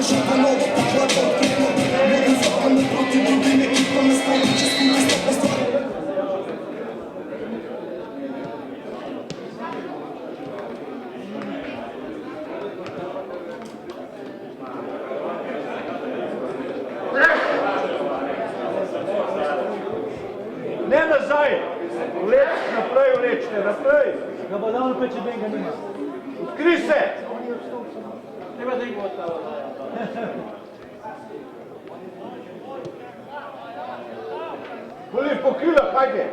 začetka novo pohod odkreno. Novim zakon proti drugim ekipam nastavim čez skupaj stopno stvar. Ne nazaj, vlečite, naprej. Ga bo dal naprej, če benga nima. Odkri se! Treba da igro ostalo. Boli po krilah, hajde!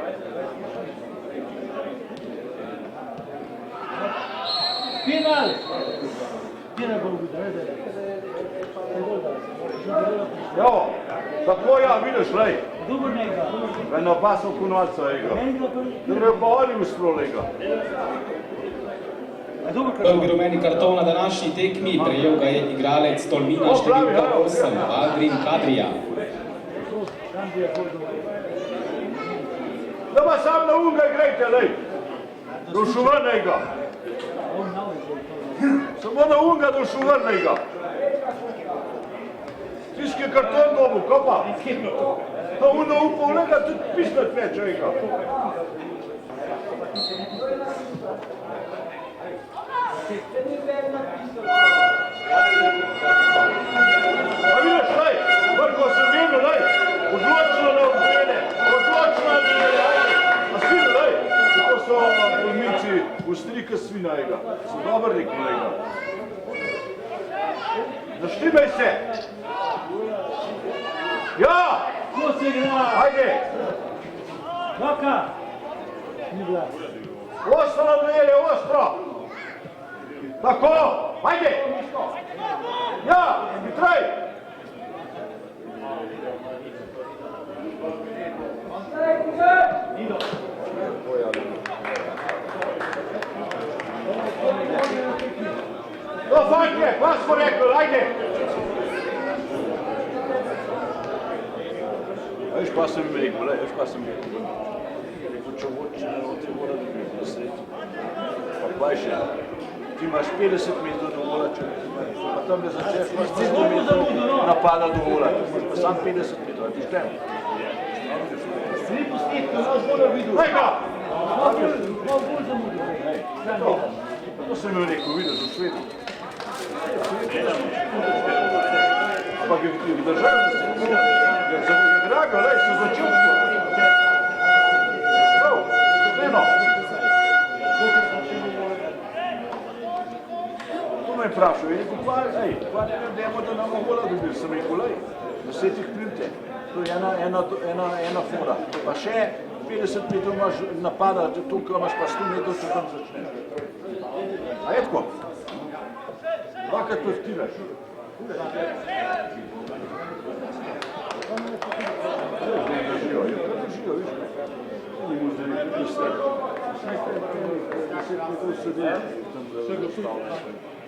Final! Final bo ubita, ne da je. Jo, tako ja, vidiš, lej. Dobar ne igra. Eno pasov kunalca je igra. Dobro pa oni uspro lega. Prvi rumeni karton na današnji tekmi prejel ga je igralec Tolmina številka 8, Aldrin Kadrija. Da pa sam na unga igrajte, lej. Došuvrnega. Samo na unga došuvrnega. Tiski karton dobu, ko pa? Pa uno upal lega tudi pisnat več, ega. A vidiš, lej, Marko, sem videl, lej, odločno na odmene, odločno na odmene, ajde. A svinu, lej, kako so polmici ustrika svina, ega. So dober rekel, ega. Zaštimaj se. Ja! Ko se igra? Ajde! Roka! Ni bila. Ostro na dvelje, ostro! Tako! Ajde! Ja! Hitraj! No, fantje, vas smo rekli, ajde! Veš, pa sem mi rekel, veš, pa sem mi rekel. Rekel, če mora biti na sredo. Pa plajše, ti imaš 50 metrov do vola, pa tam ne začneš, imaš 100 metrov napada do vola. Pa sam 50 metrov, a ti štem. Sri posnet, ko imaš bolj videl. Daj ga! Malo bolj zamudil. To sem mi rekel, vidiš, v svetu. Ampak je držal, da se je drago, lej, so začel. Prav, šteno. To me je vprašal, je rekel, pa ne vem, dajmo, da nam vola dobil. Sem rekel, lej, 10 primte. To je ena fora. Pa še 50 metrov imaš napada, tukaj imaš pa 100 metrov, če tam začneš. A je tako? Dvakrat to vtiraš. Držijo, viš. Ni mu zdaj nekaj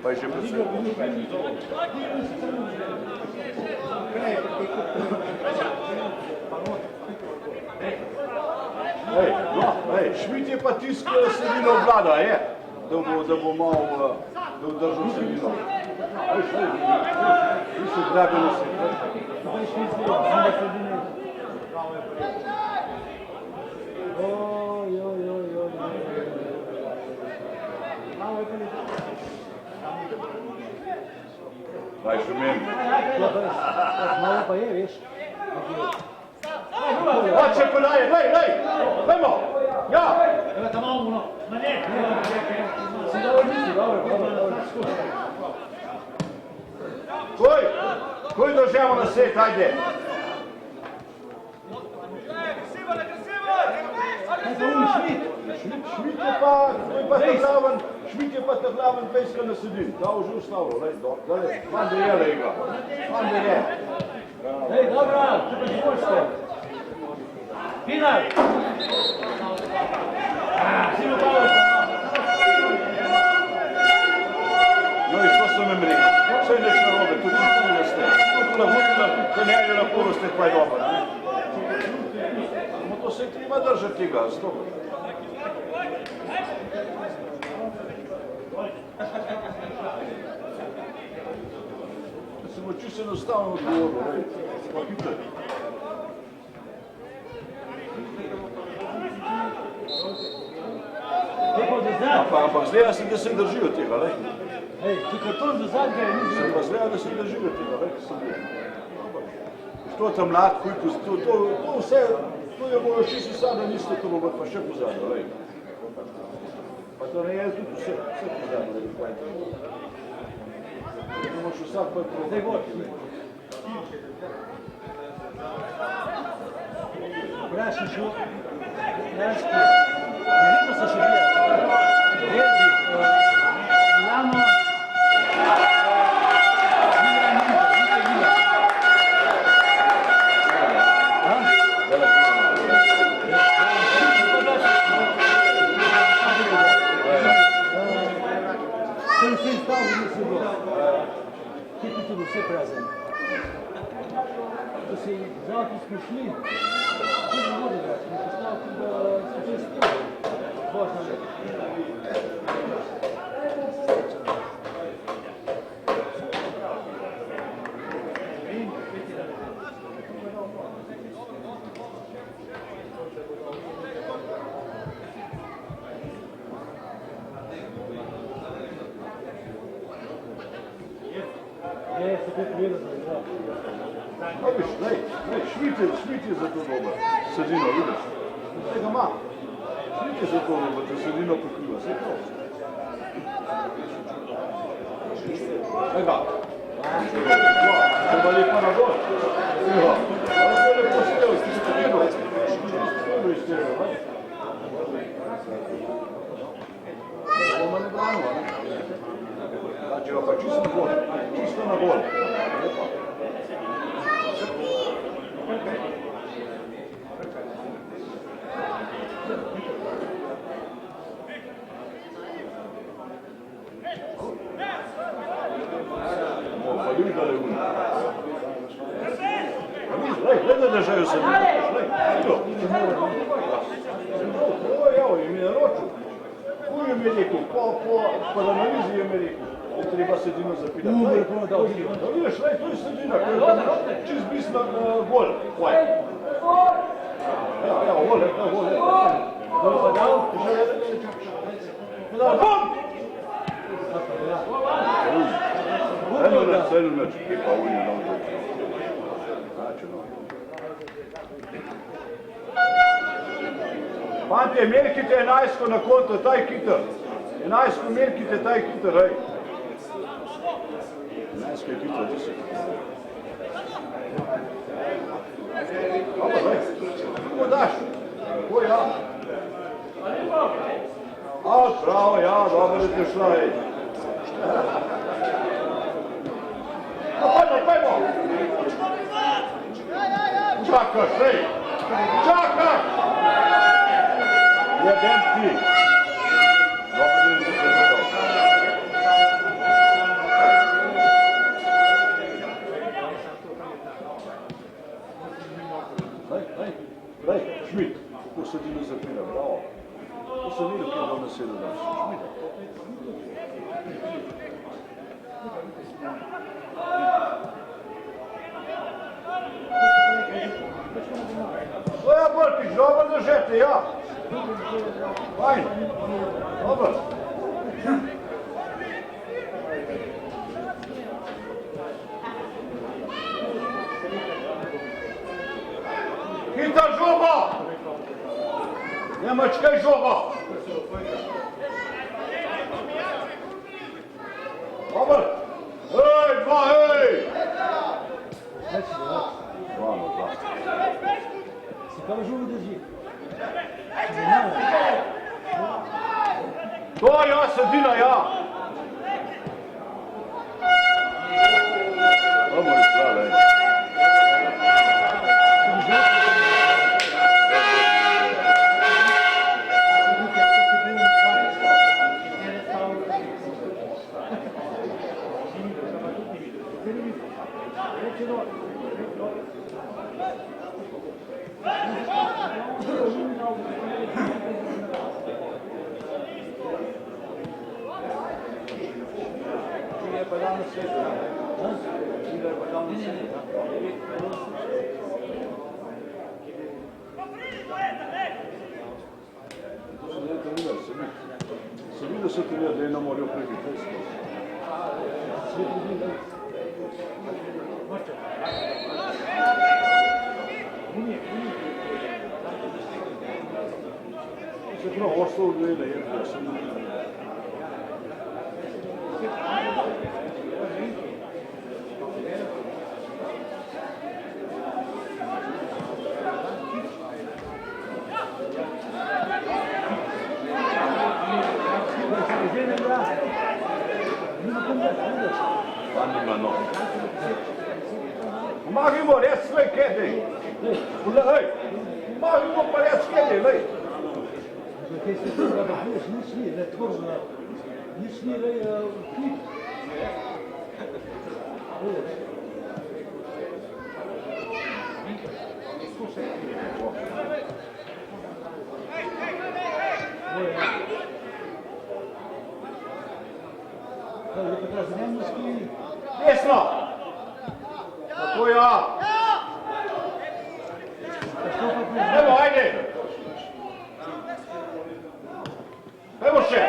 pa je že predvsem. Šmit je pa tisk sredino vlada, je? Da bo malo, da bo držal sredino. Vi se drago na se. Daj še meni. Malo pa je, veš. Oče pa daje, lej, dajmo. Ja. Evo tam malo uno. Ma ne. Si dobro misli, dobro. Koj dožemo na svet, ajde. Šmit je pa ta glaven pejska na sedin. Da už ustavil, lej, dalej. Mande je, lej ga. Mande je. Ej, dobra, tu pa šporšte. Final. Simo Pavle. No i što sam im rekao? Sve nešto robe, tu ti puno ste. Tukula hutila, kad ne jađe na puno ste, pa je dobar. No to se treba držati ga, stop. Se bo čisto enostavno odgovoril, pa hitro. Ampak zgleda se, da se držijo tega, lej. Ej, ti karton za zadnjega je nisem. Se pa zgleda, da se držijo tega, lej, ko sem bil. To je tam mlad, to vse, to je bojo čisto sada niste, to bo pa še pozadnjo, lej. Pa to ne je tudi vse pozadnjo, lej, kaj. To moš vsak pa prvo. Zdaj gor. Vprašaj šel, Ljanski, veliko se še bije. Verdi, Milano, vse prazen. To si zavki smo šli, tudi ne vodi več, mi postav, da smo čez stvari. Božna let. Šmit je za to dober, sredino, vidiš? Tega ima. Šmit je za to dober, da sredino pokriva, vse to. Ega. Treba lepa na gor. Evo. Ali se lepo stel, si strelo. Strelo iz tega, vaj. Bomo ne branimo, ne? Dačeva pa čisto na gor. Čisto na gor. Lepa. Gledaj, da žejo se evo, je mi naročil. Kuj je mi rekel, po analizi je mi rekel, da treba sredino zapitati. Da vidiš, to je sredina, čist bis na gol. Evo, gol. Pa dal? Bum! Eno neč, ki pa unje na vdobno. Fantje, merkite 11 na konto, taj kiter. 11 merkite, taj kiter, hej. 11 je kiter, 10. Dobro, hej. Kako daš? Kako ja? Pravo, ja, dobro da te šla, hej. Pojmo! Čakaš, hej! Čakaš! Jedem ti! Dobro da se prezadal. Daj, Šmit, kako se dino zapira, bravo. To sem videl, kje bom nasedel daš. Šmit. To je Brtić, dobro držete, ja. Fajn. Dobro. Hita žoba! Njemačkaj žoba! Dobro. Hej, dva, hej! Dva. Si kao žuvu drži. To ja, sredina, ja! Dobro je stvar, hej. Pa danes je, Se vidi, da se trenira, da je ne morajo prebiti. Se prav, ostalo gleda, ja sem Magimo reći sve kede. Magimo pa reći kede, lej. Kaj se tega, da budeš nič ni, ne tvorzno, nič ni klip. Desno! Tako ja! Evo, ajde! Evo še!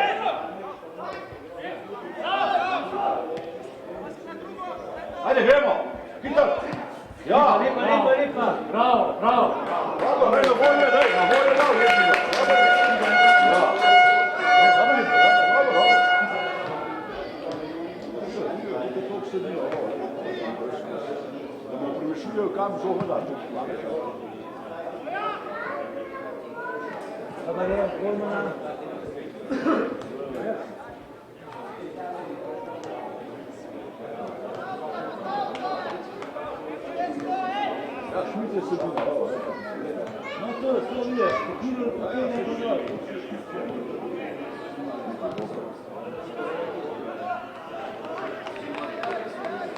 Ajde, gremo! Hitar! Ja! Lepa! Bravo! Dobro, gre na bolje, daj! Na bolje, daj! Da bomo premišljajo, kam žoga dati. Dobar je, golmana. Ja, Šmite se bi malo. No to vidiš, pokino ne dobro.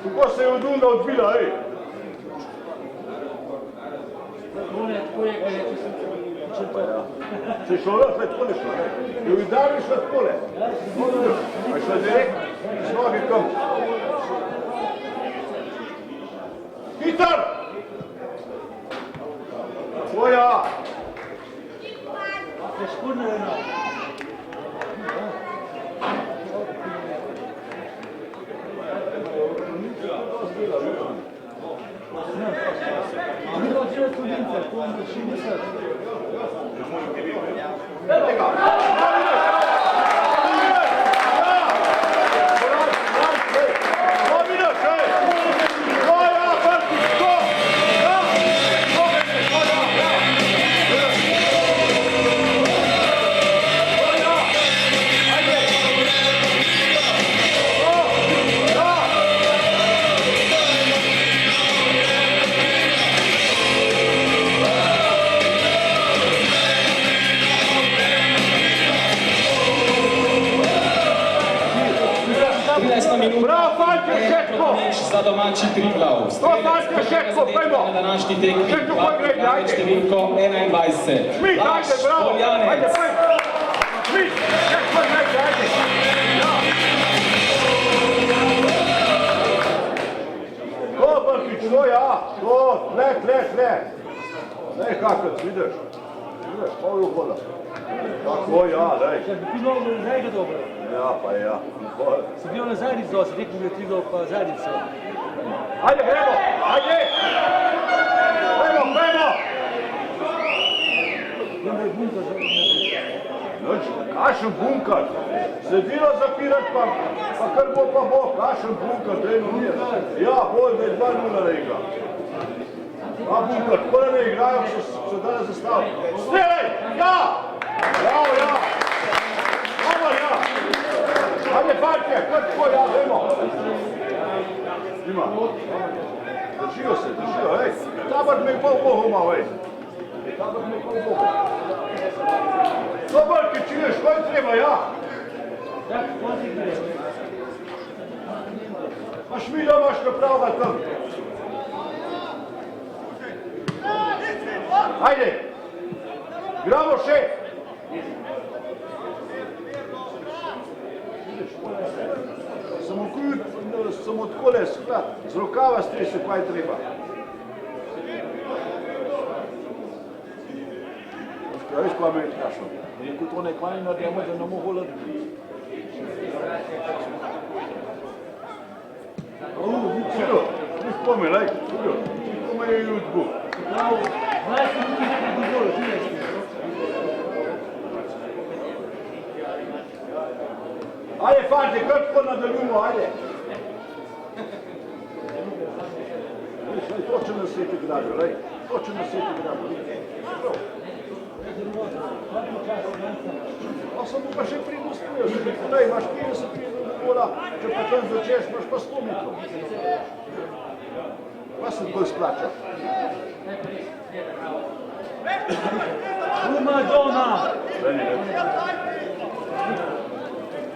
Kako se je od Dunga odbila, ej? Se šla sled pole šla, ej? Jo udari sled pole. A šla direkt s nogi kam. Hitar! Tvoja! Je škodno eno. Mi to odžele studence, to vam še misel. Tega! Bravo, Fantje, Šetko! Za domači Triglav. Fantje, Šetko, pojmo! Na današnji tekmi. Šetko, pojmo, gledaj, ajde! Številko 21. Šmit, ajde, bravo! Ajde, pojmo! Šmit, Šetko, gledaj, ajde! To, Brkić, to ja! To, let! Daj kakac, vidiš? Vidiš, ovo je uhoda. Tako ja, daj! Če bi ti mnogo nazaj ga dobro. Ja, pa ja. Si bil na zadnjico, si rekel bi Triglav pa zadnjico. Ajde, gremo! Ajde! Pojmo! Vem, da je bunka za Noč, kašen bunkar, sedilo zapirat pa kar bo pa bo, kašen bunkar, treno nije. Ja, bolj, da je 2-0 igra. A bunkar, tako da ne igrajo, so danes zastavili. Strelej! Ja! Bravo, ja! Dobar, ja! Ajde, Fantje, kar tako, ja, dajmo! Ima. Držijo se, ej! Tabar me pol bohu malo, ej! Tabar me pol bohu. Dobar, ki čuješ, kaj treba, ja? Tak, pozik gre. Pa Šmida imaš napravda tam. Ajde! Gramo še! Samo kuj samo takole, z rokava strese, kaj treba. Ja, veš, kaj me je vprašal? Rekel, to nekaj naredimo, da ne mogo laditi. Siro, ni spomni, lej, Siro, ko me je ljudbu. Ajde, fante, kar tako nadaljujemo, ajde. Točno na sveti gradu, lej, točno na sveti gradu. A samo pa še prigostuješ, da imaš 50 ura, če pa tam začeš, imaš pa 100 metrov. Pa se bolj splača. Madonna!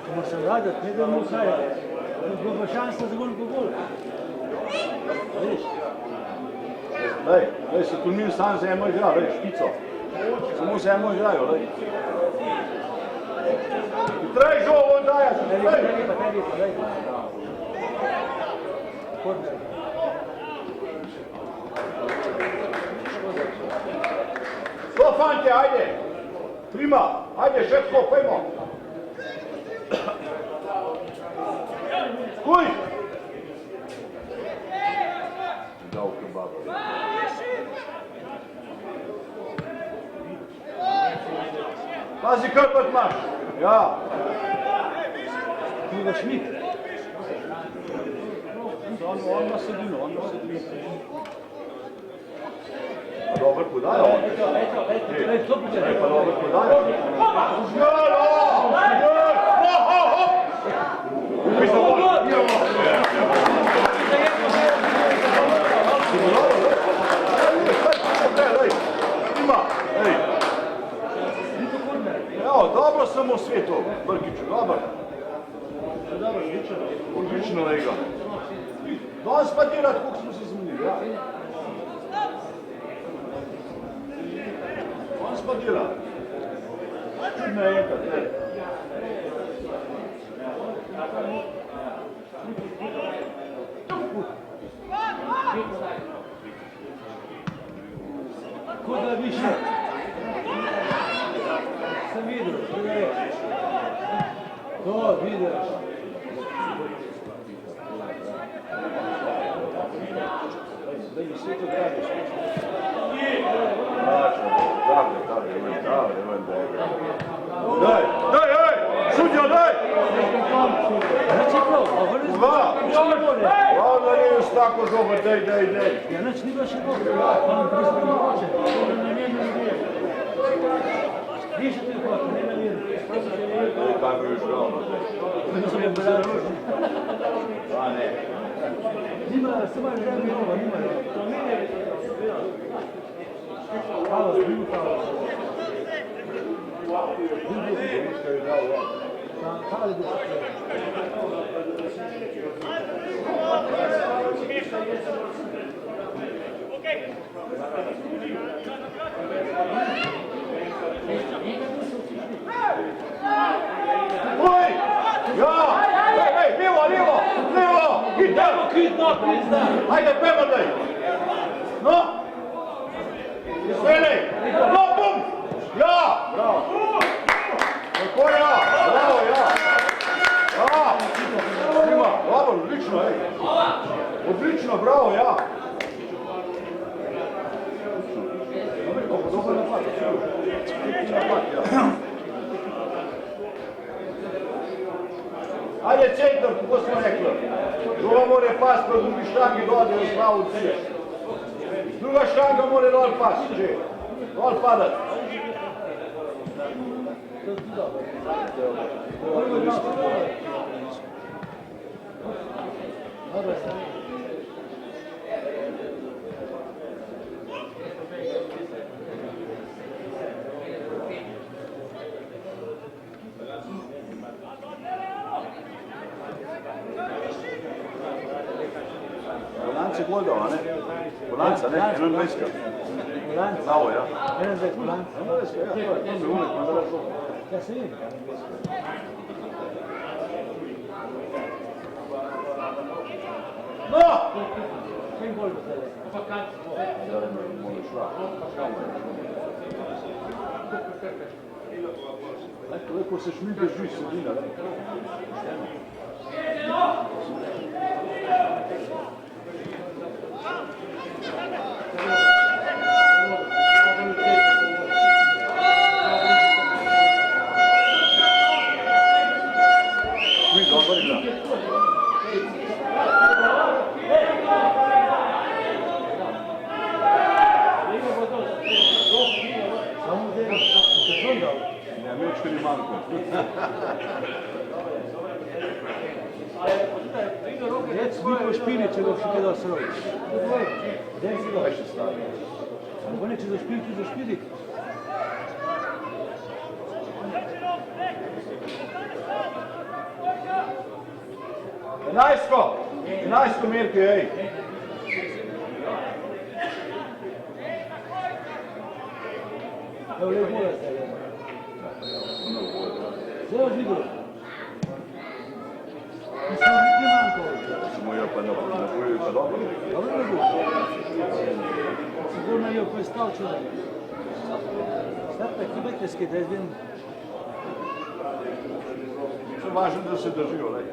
Bomo se raditi, ne da mu kaj. Bo pa šansa za gol. Lej, se Tolmin sam z eno igra, lej, špico. Samo z eno igrajo, lej. Hitrej žogo dajaš, hitrej! To, fante, ajde! Prima, ajde, šepko, pojmo! Kuj! Dal kebab. Pazi, krpat imaš! Ja! Druga Šmit. On ima sedino. Dobar podajo. To početi. Pa dobar podajo. Dobro sam u svijetu, Brkiću, dobar. Odlično lega. Danes pa delat, koliko smo se zmenili, ja. Danes pa delat. Ne, enkrat, ne. Kuda više? Sam vidio, što da reći. To vidiš. Da mi sve to gradiš. Daj, suđo, daj! Dva! Hvala nije s tako žoba, daj. Ja znači ni baš je dobro, pa nam prisutno hoće. Na njenu nije. Više ti je hoće, nema nije. Kako je žao, Ne sam je bila ružna. a ne. Nima, samo je žena mi ovo, nima je. Hvala, zbivu hvala. Hvala li bi Oj! Ja! Ej, lijevo! Idemo! Kitno, pizda! Ajde, premrdaj! No! Svedaj! No, bum! Ja! Bravo! Tako ja! Bravo, ja! Ja! Prima, dobro, odlično, ej! Odlično, bravo, ja! Dobar napad, ja. Ajde centar, kako smo rekli. Druga more pas, pa drugi štangi dole u slavu cilje. Druga štanga more dol pas, če. Dol padat. Bolanci gledao, a ne? Bolanca, ne? 21. Bolanca. Znao, ja. 21 Bolanca. Ja, to mi uvijek mandala šlo. Ja se vidim. No! Sem gol zdaj. Ko se šmi drži sredina. Mi dobar igra. Samo zdaj, se zondal. Ne, mečko ni manjko. Dec mi po špili, če ga še kada sroj. Dec si ga. Še stari. Ampak ne, če zašpili, ti zašpili. Enajsko Mirke, ej. Evo, lepo je zdaj. Zdaj vas vidim. Mislim, da ni manjko. Samo jo pa napojujo pa dobro. Dobro ne bo. Sigurno je prestal človek. Zdaj pa kibeteski, da jaz vem. Še važno, da se držijo, lej.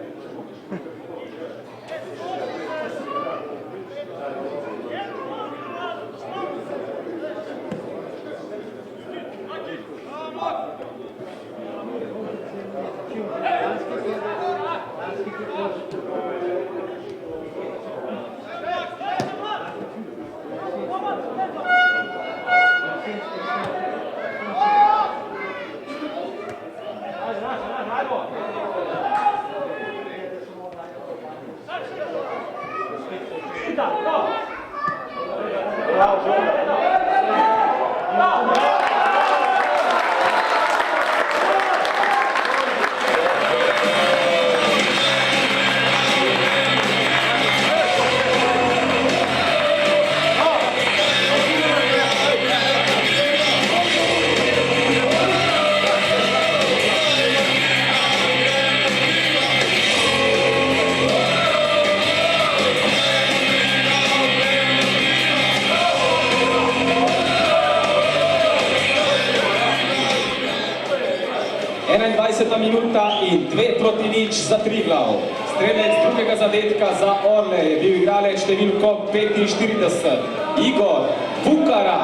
Minuta in 2-0 za Triglav. Strelec drugega zadetka za Orle je bil igralec številko 45, Igor Vukara.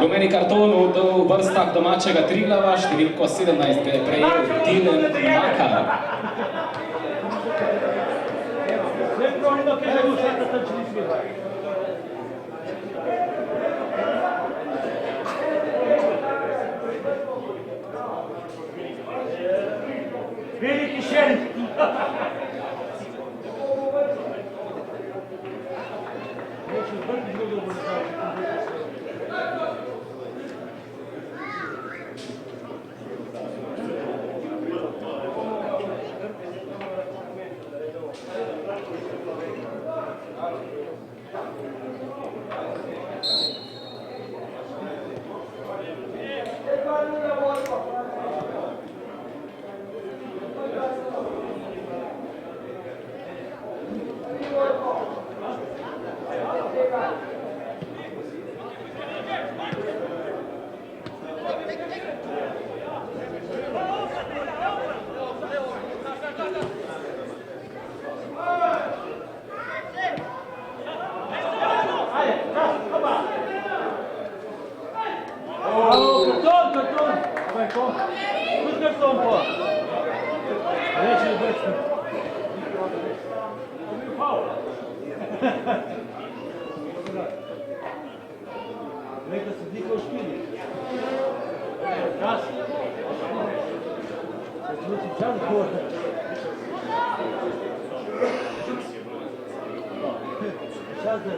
Rumeni karton v vrstah domačega Triglava, številko 17 ga je prejel Dylan Makar. Veliki šerif. Tudi karton pa. Reči je brečni. Nekaj se dika v špili. Čas. Se čuti čas gore. Čas da je.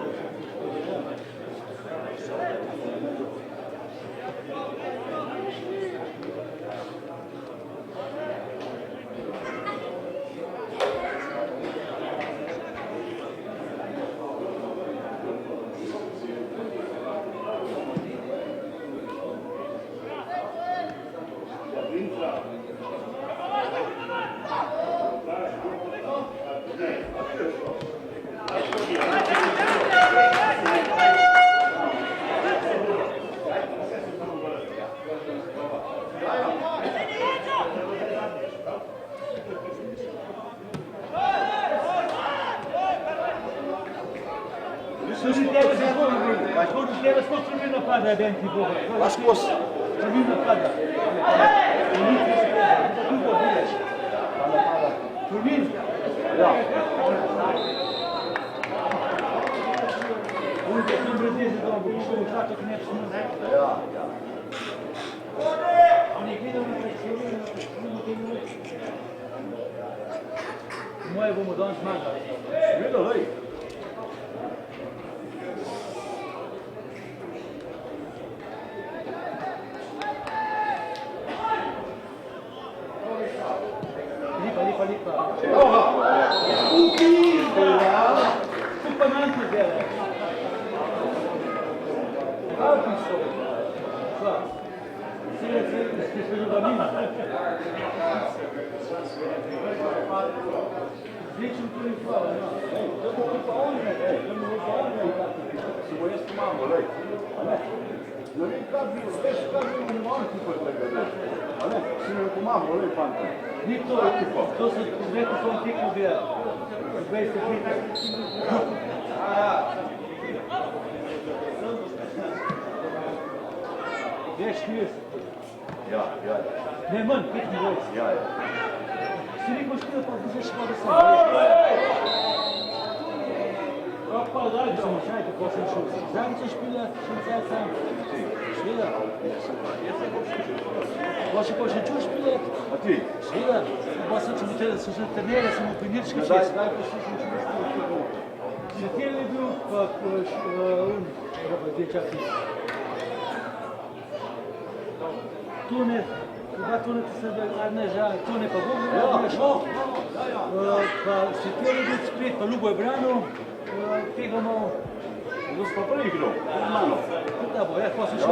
Vas kos? Ja. Moje bomo danes zmagali. Seveda, lej. Lipa. Oha! Super manjke dela. Kako so? Sva. Sile ste se ljubavina. Zličem tudi hvala, ja. To bo pa on, se bo jaz pomagal, lej. Ne vem, kaj bi v manjki kot tega, ne? Si mi pomagal, lej, fanta. Ni to se nekaj svojim tekmo dela. 20 let. Veš, 30. Ja. Ne, manj, 25. Ja. Si rekel, škila pa vzeš škoda sem. Pa zadnjič sem šajte, ko sem šel. Zadnjič sem špila, še cel sam. Šveda. Pa še čuš špilet? A ti? Šveda. Pa sem se trenere, sem v Pinirčki čez. Daj poslušam, če mislim, da je Šetel je bil, pa dečaki. Tone, dva toneta se Arneža, Tone pa Bog pa Šetel je bil spred, pa Ljubo je branil, tega malo. To si pa prej igral, pred mano. Da bo, pa sem še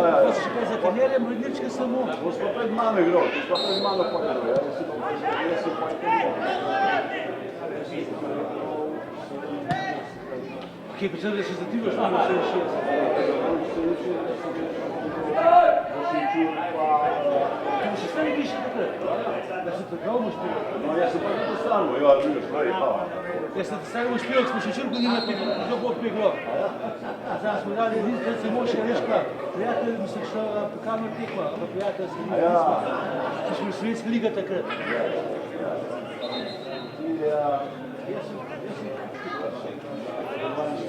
kaj za trenerjem, Rudničke samo. To si pa pred mano igral, to si pa pred mano povedal, jaz si pa Kaj, počel, da še za tigo šlo, da še je 6. Ti še sve ne piše takrat? Da se tako boš špilal? No, jaz sem pa tudi stanil, ja, vidiš, lej, hvala. Jaz sem te stavil špilal, smo še čurko njima do Bog peglo. Zdaj smo dali edinstven se mož, veš kaj, prijatelj mi se šel po kamer tekma, pa prijatelj se mi nismo. Če smo v Slovenska liga takrat.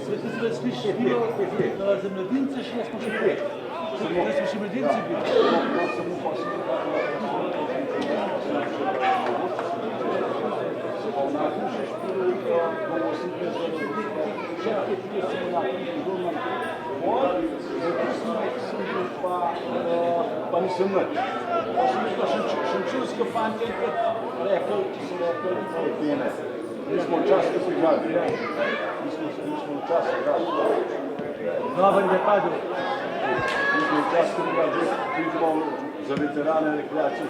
Sveti svet sliši špilal, za mladince še smo še prej. Jaz smo še mladinci bili. Pa nisem nič. Pa sem pa šenčurske fantje rekel, ne. Nismo včasih se igrali. Nismo včasih igrali. Dobar je padel. Nismo včasih igrali, že pridemo za veterane rekreacije.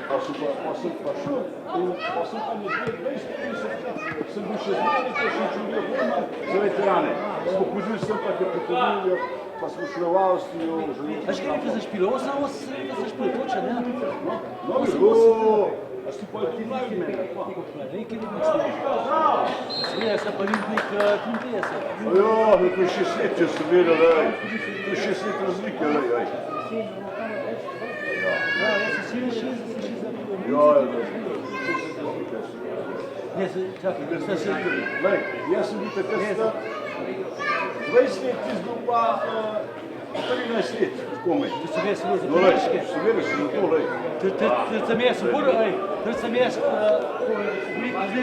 Pa sem pa šel in pa sem pa nekaj 20-30 sem bil še zmeni, ko sem čudil doma za veterane. Smo hodili sem pa te prihodnili, pa smo šli v Avstrijo. A še kaj za špilo? 8 za špilo, toča, ne? No, jo! A si pa ti mlavi mene? Nekaj bi mislil. Sveda sem pa Olimpik 33. Jo, to je 6 let, če sem vedel, to je 6 let razlike, Ja, jaz sem Ne, čakaj, šta se... Glej, jaz sem bil takrat star 20 let izguba 13 let, komaj. To sem jaz bilo za No, lej, Hrvaške. seveda si na to, lej. Tad sem jaz obural, zdaj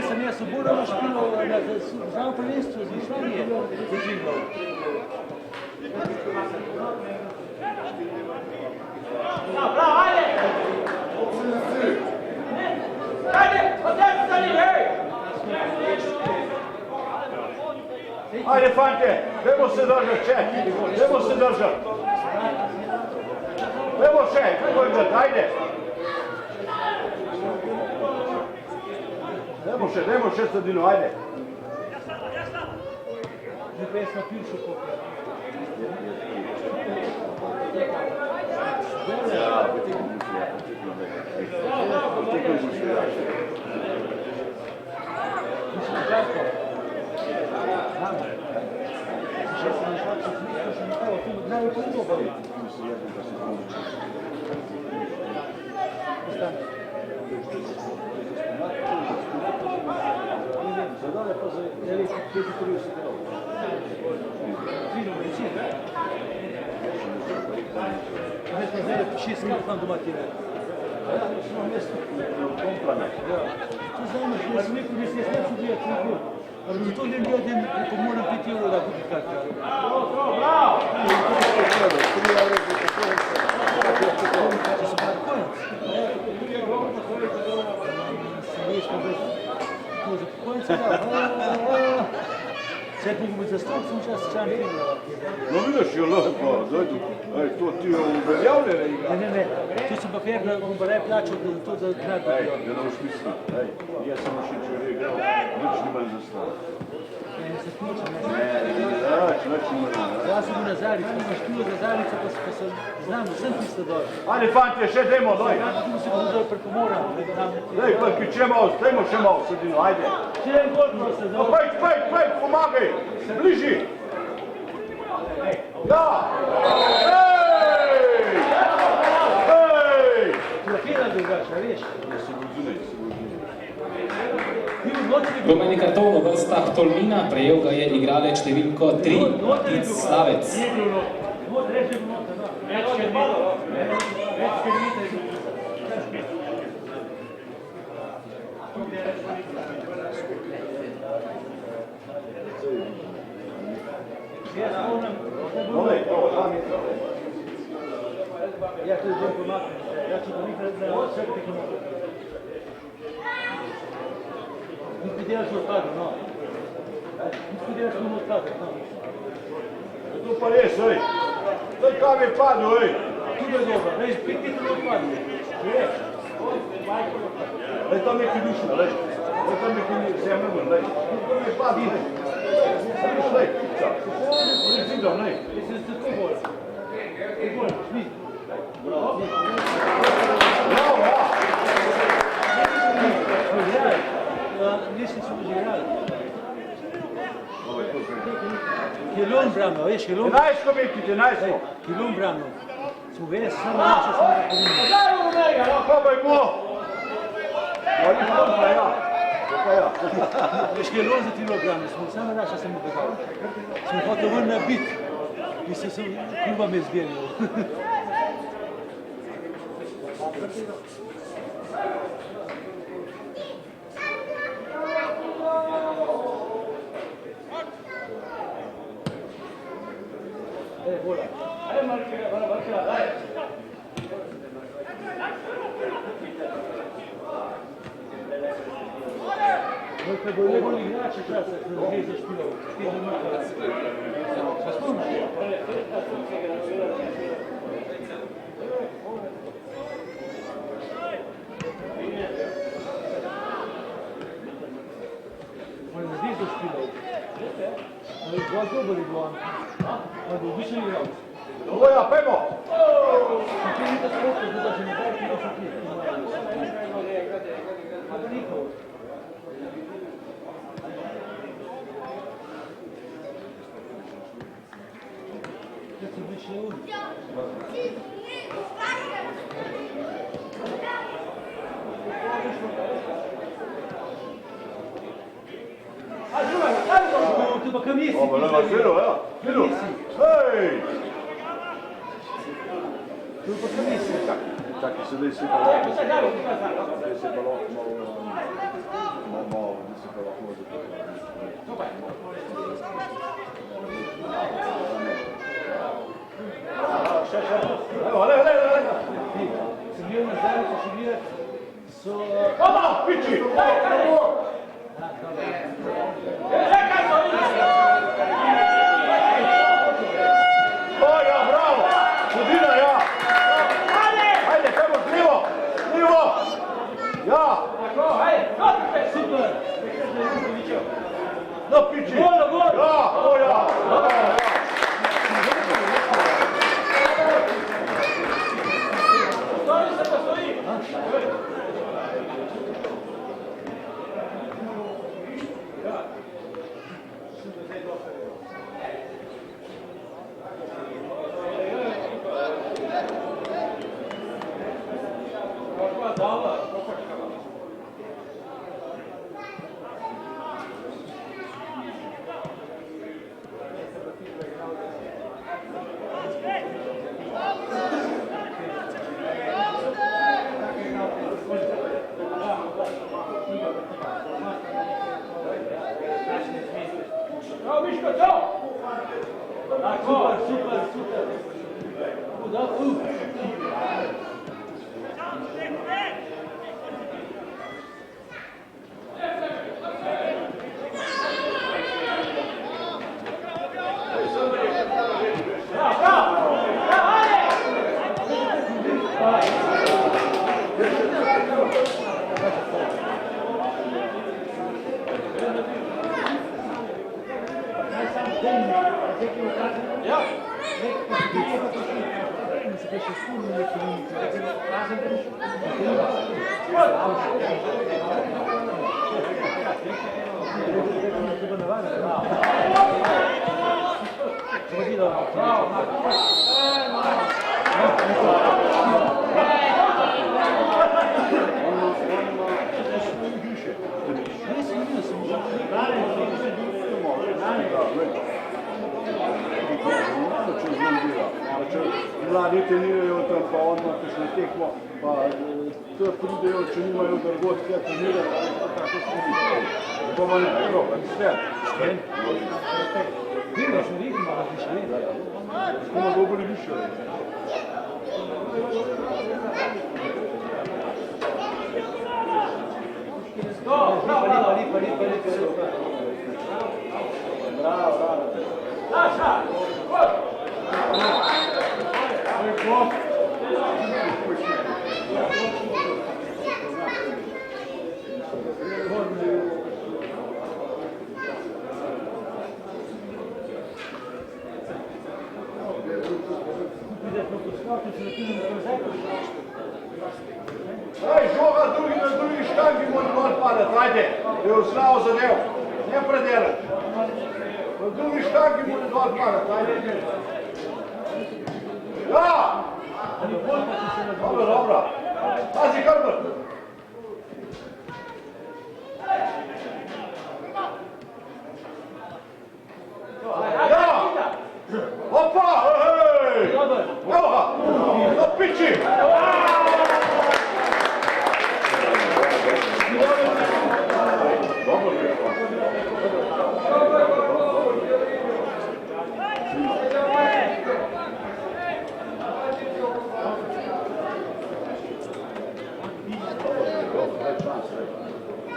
sem jaz obural špilo na državnem prvenstvu z Islandije. Bravo, ajde! Ajde, odem stani, hej! Ajde, fante, dajmo se držati, če, dajmo se držati. Dajmo še, dajmo igrati, ajde. Dajmo še sredino, ajde. Zdaj pa jaz na pivšu kopja. Mislim, Žarko. Še sem našel, če sem mislil, še nekaj, tu najbolj pa to boli. Ostane. Zadole pa za 9:35 rok. Vino, medicin. Zdaj smo zdaj 6 krat tam doma tine. Ja, smo mesto. Ja. To znaš, jaz sem rekel, da se jaz neću bijati na klub. Ali zato ne gledam, ako moram 5 euro da kupi karta. Bravo! Če so pa konec. Sam veš, pa bez... To za konca da. Sad mogu biti za strok, sam čas čan igrala. No vidiš, je lahko, dojdu. Ej, to ti je uveljavljene igra. Ne, tu sam pa fer, da bom pa ne plačal, da to za grad Ej, dobijo. da ne boš mislil. Ej, jaz sem ošičil igral, nič nima za stvar. Ne se smučam, ne. Nič nima za stvar. Jaz sem bil na Zaricu, imam špilo za Zarico, pa sem znam, da sem tisto dol. Ajde, fante, še dajmo, doj. Tu se pa dol prekomoram. Daj, dajmo še malo sredino, ajde. Če ne gol, pa se No, dol. pejt, pomagaj, bliži. Ja! Ej! Trofila drugače, a veš? Jaz sem bil zunaj, Bil notri bil. Rumeni karton v vrstah Tolmina, prejel ga je igralec številko 3, Matic Slavec. Nije bil noter. Noter, reč je bil noter, da. Več kilometra je bil. Jaz spomnim, Olej, tam je. ja to idem pomaknem. Ja ću pa nikad na sve kilometra. Niti delaš u odpadu, no. Niti delaš u odpadu, no. Tu pa res, ej. Daj, kam je padel, ej. Tu je dobro, veš, 5 metrov u odpadu. Veš? Daj, tam neki dušna, lej. Daj, tam neki zemljen, lej. Tam je padel, lej. Vidiš, lej, kuca. Lej, vidim, lej. Jesi se tako bolj. I bolj, šmi. Bravo, ja. Nisam se užigrali. Kilon brano, veš, kilon. Enajsko, Miki, enajsko. Kilon brano. Smo veš, samo naša smo ga povinili. Bravo, Rumega, no? Probaj mu. Ja, ni pa ja. Pa ja. Veš, kilon za kilograme, smo samo naša sem ubegal. Smo hotel ven na bit. I se sam kluba me zbijelio. Bola. Ajde, Markira, daj. Kad bo najbolji igrači časa, kada gre za špilov, 4 minuta. Se spomniš? On je zdaj za špilov. Ali dva dober je bilo. On je običan igralec. Boja, pojmo. Sam ti nikad spokoj, da će ne dati 10 let. A da nikog. Kad se više udi. tu pa kam jesi? Dobro, Filo, ja. Filo. Hej! Tu pa kam jesi? Čakaj, sedaj si pa lahko. Sedaj si pa lahko malo, si pa lahko Evo, le. Sem bil nazaj, pa še gledati, so... Oba, piči! O, ja, bravo! Sudina, ja! Ajde, kaj boš, livo! Ja! Super! No, piči! Gol! Ja, o, ja! Super! Da, Mladi trenirajo tam, pa ono kakšno tekmo, pa to pridejo, če nimajo drugod, kjer trenirajo, tako se vidi. Bomo ne prvo, pa sve. Vidno smo vidno, malo prišli. Bomo dobili više. Bravo. Naša! Ej, žoga na drugi štangi mora dol padati, ajde, da je uslavo zadev, ne predelati. Na drugi štangi mora dol padati, ajde. Ja! Dobro. Pazi, Krbr. Ja! Opa, hej! Evo ga! No piči!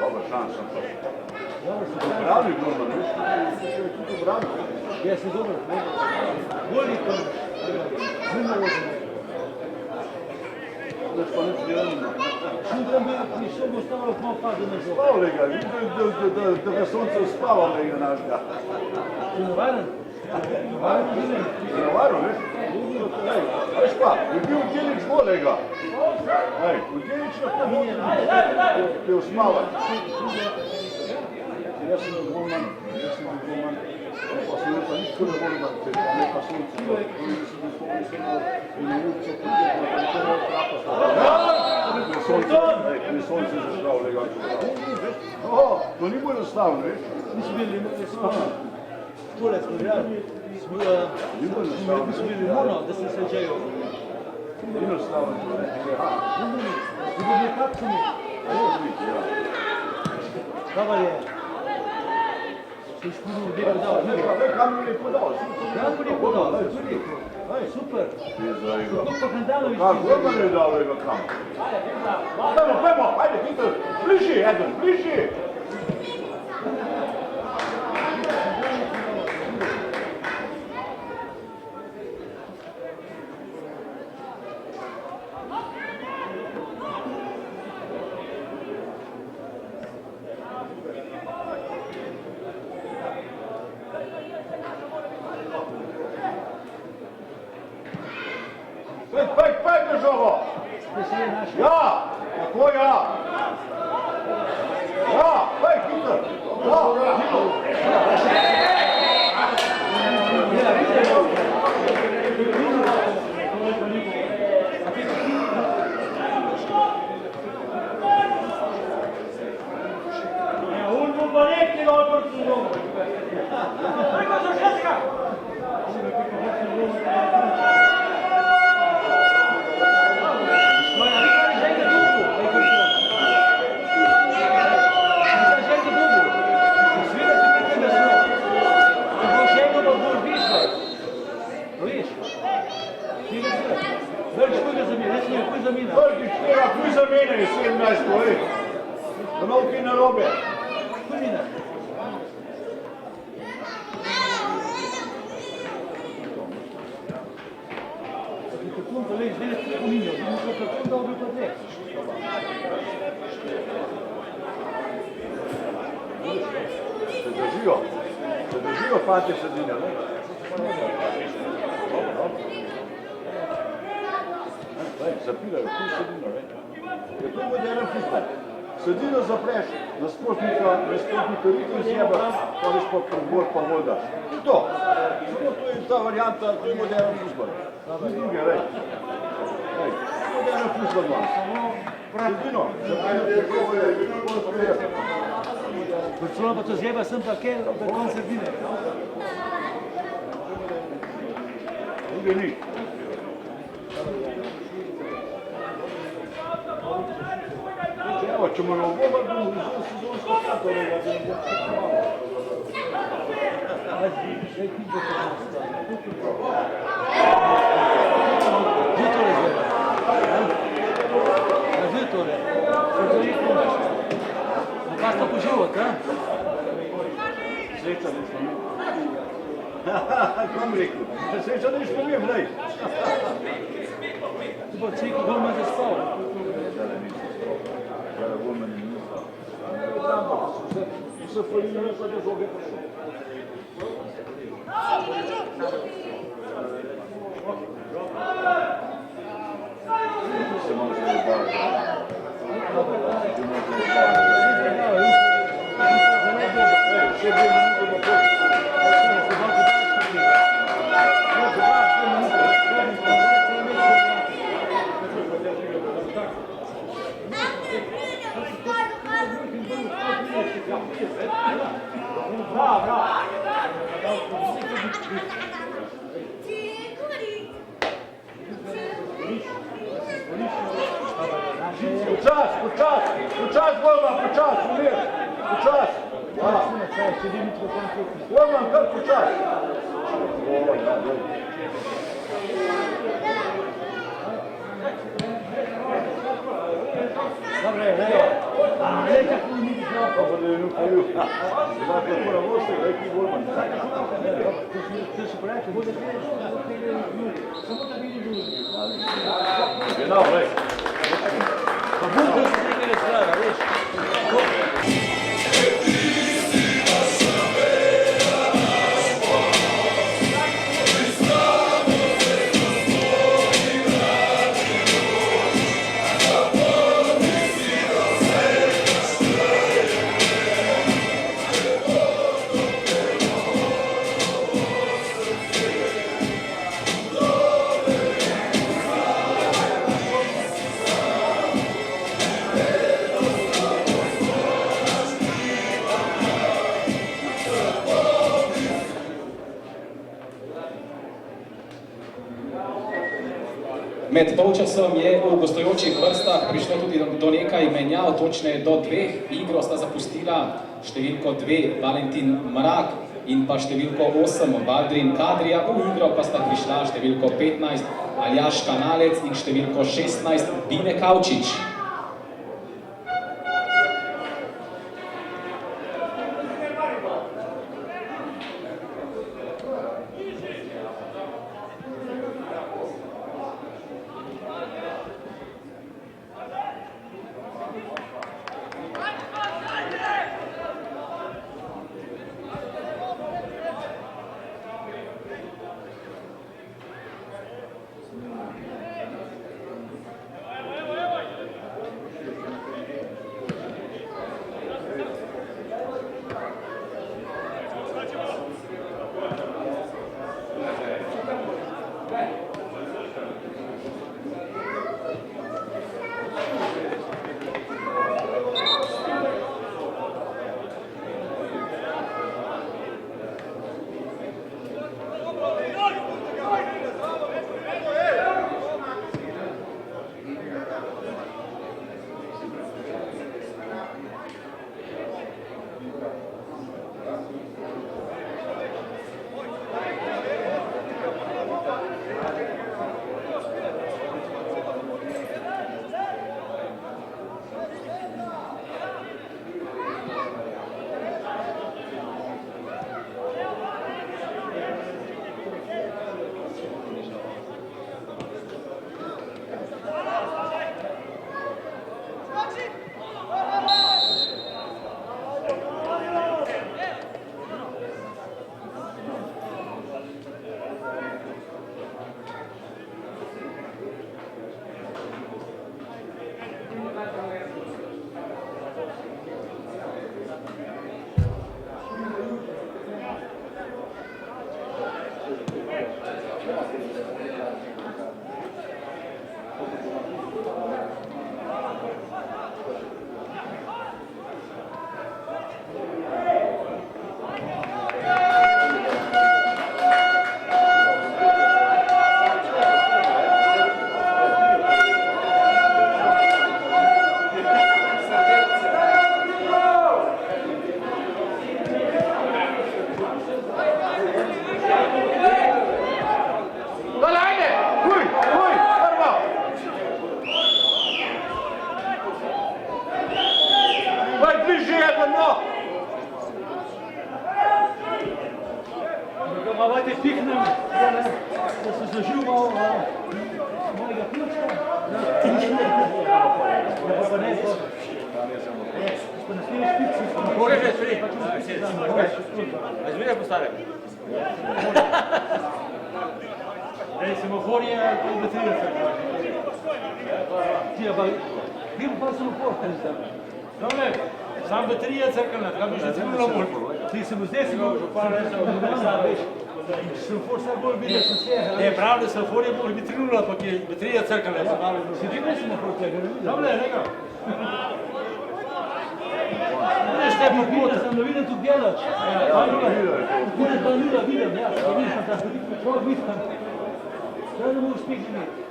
Dobar šans sam to. Pravi Gorman, viš? Ti to bravi. Jesi dobro, bolji to. Zimno vožem. Već pa neću djelanima. Šutram bi prišel, bo stavilo malo pade na zov. Spavali ga, vidim da ga sonce uspavali ga naš ga. Ti navaren? Navaren ti ne? Navaren, viš? Veš pa, je bil Djelić vole ga. U Djelić na pomoći te usmavali. Ja sam od Golman. Pa sam rekao, ništa ne volim da ne pa sunce. Oni su i na ulicu prije sonce zašravali ga. To ni bo enostavno, veš? Nisu bili, imali smo. Tole smo igrali, smo bili mono, da se sređajo. Jednostavno. Ljubomir Kapcuni. Kavar je. Se izpunil, gdje ga dao. Kamil je podao. Kako je podao? Super. Dok pa Handanović. Kako je dao ga Kamil? Pojmo, ajde, Peter, bliži, Eden, bliži. Pej, državo! Ja! Kako ja? Ja, pej, Peter! Ulmu pa nekaj dol proti domu. Preko za šetka! Vrgi štira, kuj za mene je 17 let. Ponovki na robe. Se držijo fante sredine, ne? Zapirajo, tu sredino, ne? Je to modern fizbal. Sredino zapreš, nasprotnika ritem zjeba, poriš pa prebor pa vodaš. In to. Samo to je ta varijanta, to je modern fizbal. Ni druge, rej. Modern fizbal ima. Sredino. Barcelona pa to zjeba sem pa kje, da kon sredine. Druge ni. Evo, ćemo na obobar da mu sezonsko katorega, da ne Žitore. Pasta po život, a? Sreća nismo mi. Kam rekel? Sreća nismo mi, vlej. Tu bo cik doma zaspal. Zdaj nisem. Zdaj gome ni nisem. Vse farine pa da žoge prišel. Se malo se zabaviti. Še bi minuto da Počas, Golman, počas, umir, počas. Golman, kar počas. Dobre, Leo. Leka tu mi bi šlo. Pa da je nukajo. Zdaj je to na vosti, reki Golman. To se pravi, bude samo da vidi ljudi. Genau, lej. Pa bude se nekaj razgleda, veš. Med polčasom je v gostujočih vrstah prišlo tudi do nekaj menjav, točneje do 2. Igro sta zapustila številko 2 Valentin Mrak in pa številko 8 Valdrin Kadrija. V igro pa sta prišla številko 15 Aljaž Kanalec in številko 16 Bine Kavčič. Sam baterija crkala, da bi še celo bolj. Ti se bo zdaj si bolj župan, Semafor vse bolj vidi, da so vse. Ne, prav, da Semafor je bolj vitrinula, ampak je baterija crkala. Si rekel Semafor tega, ne vidim? Dobre, rekel. Vidiš te pa pota, sem da vidim tudi Bjelač. Kune pa nula vidim, ja, da vidim, da se vidim, človek vidim. Zdaj ne bo uspeh imeti.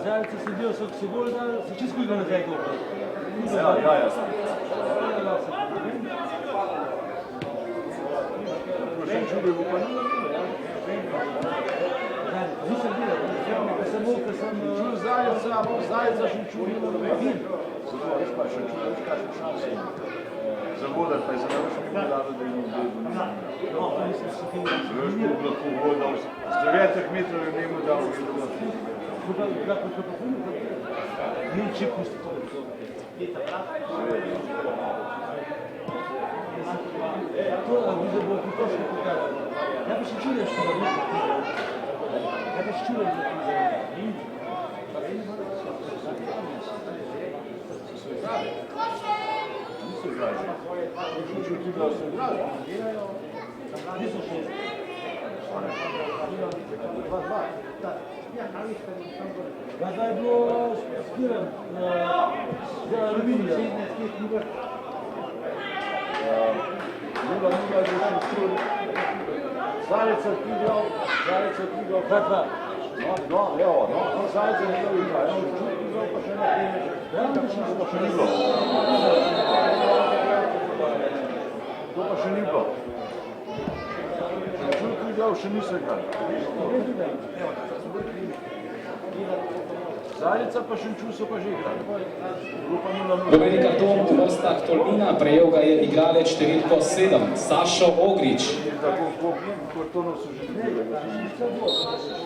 Zajce sedijo, so se bolj da, se čisto ga nazaj dobro. Ja. Venču bi bo pa nisem delal, ker sem čul zajca še čul vin. Zato veš pa še čul, veš kakšne šanse ima. Zavodar pa je za navršenje vlada, da imam bilo. Veš, ko bi lahko vodal z 9 metrov je njemu dal videl. Nin če pusti to. To, a bi da bo pritoško pokazal. Ja pa še čujem, što da Ja pa še čujem, Niso igrali. Čuču ti da so igrali. Niso še. 2-2. Gada je bilo spiran za aluminija. Zajec je igral, Petra. No, evo, Zajec je igral, Čuk igral pa še nekaj. To pa še ni bilo. To pa še ni bilo. Čuk igral, še niso igrali. Zajca pa Šenču so pa že igrali. Rumeni karton v vrstah Tolmina, prejel ga je igralec številko 7, Sašo Ogrič. Kartonov so že igrali.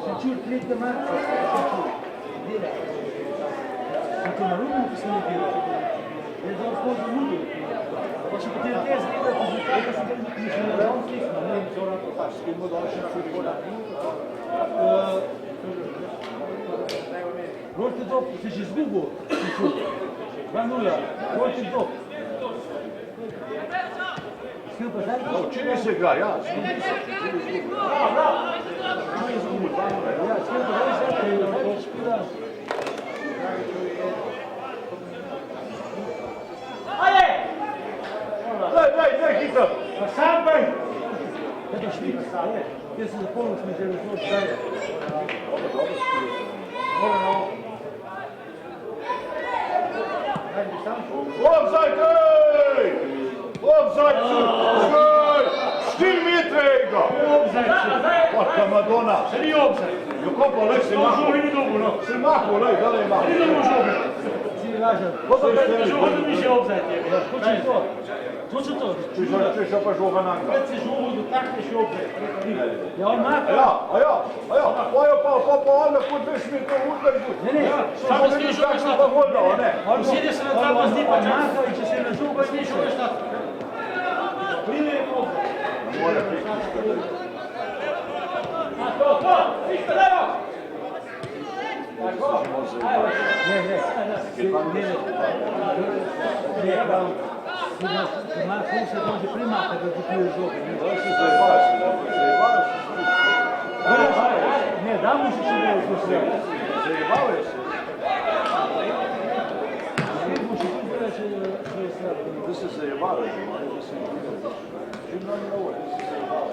Šenču 3. marca. Tako na Rumu, ki se ne dela. Je za vhod za mudu. Pa še potem te zgleda, ko se tam nekaj ne da on slikno. Ne, to rako pač, s kim bo dal še futbola. Rolti dop, si že izgubil, 2-0, rolti dop. Skil pa zdaj? Včeraj se igra, ja. Ja, skil pa zdaj špila. Ajde! Daj, hitro. Pa sam bej! Ja, pa špila, kjer se zapolnil smo že razlog zdaj. Offside, hej! Offside, 4 metre je ga! Porca Madonna! Se ni obzaj! Kako pa, lej, se mahu! Žogi ni dobil, no! Se mahu, lej, dale ima! Ni dobil žoge! Si lažen. Žoga ni še obzaj tebe. Točno to. Točno to. Če še pa žoga na ga. Kad se žogo dotakneš je obzaj. Ja, on maka. Ja, ojo pa on lahko 2 metrov udrži. Ne, Samo s tem žoga šta pa voda, ne? Usede se na ta pa zdi pa čas. maka in če se na žogo S tem žoga šta. Pride je obzaj. Mora biti. To! Isto, levo! Ima se to že primaka, da ti pije žoge. Se zajebajo. Ne, da mu se ne vzpostavlja. Zajebajo se. Da se zajebajo, da se zajebajo. Čim nam je ovo, da se zajebajo.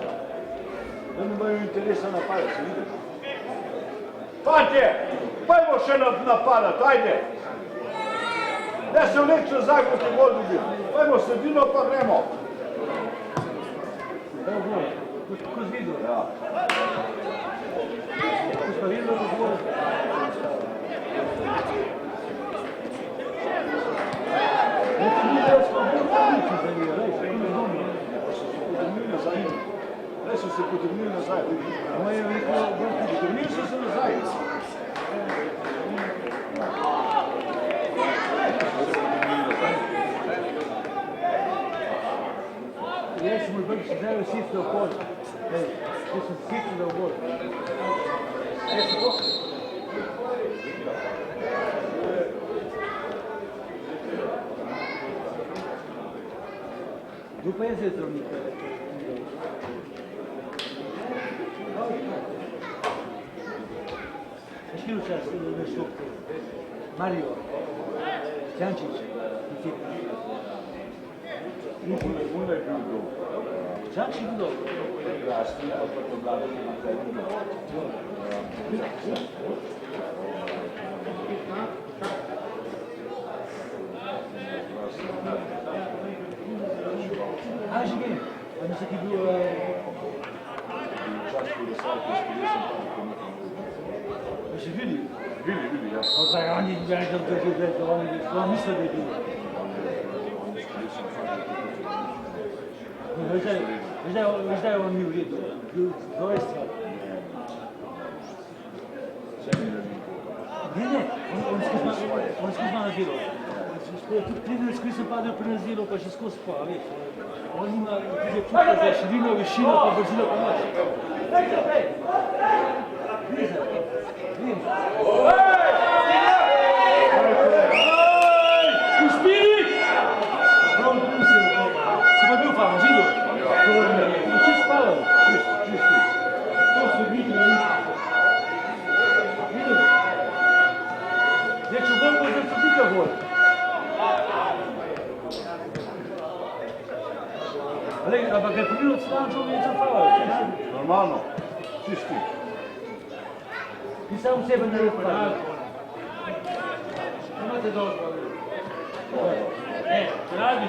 Da ne imajo interesa napadati, se vidiš. Fantje, pojmo še napadati, ajde. Ne se vleč nazaj, ko te gol dobil. Pojmo sredino pa gremo. Evo gol, ko si videl. Ja. Ko si pa videl, da je gol. Ne ti bi da smo bolj paliči za njega, lej, se ne domi. Potegnili nazaj. Ne so se potegnili nazaj. Moje je rekel, Potegnili so se nazaj. jaz sem bolj zdaj vsi ste okoli. Če sem sikli da okoli. Kdo pa je zdaj zdravnik? Šli včas na šlopku? Mario, Jančić, Nikita. Munda je bil dolg. Jančić je bil dolg. Krasni, pa to vlada ima kaj A, že vem. A mislim, ki je bil... Čas, ko da sem Pa še vidi? Vidi, ja. Zdaj, oni vedel, da je vedel, oni misle, da je bil. Zdaj on ni v redu, bil dojstva. Ne, on skozi malo delal. Tudi 13, ko sem padel pri nazilu, pa še skozi pa, veš. On ima tudi čutka za širino, višino, pa brzino, pa imaš. Dajte, prej! Vidim. Pušpili! Prav pusil, si pa bil pa, videl? Čist spalil. Čist. To so videli. Ampak ga je prilo od strančov in sem faul. Normalno, čisti. Ti sam sebe ne faul. Imate dobro. Ne, radi.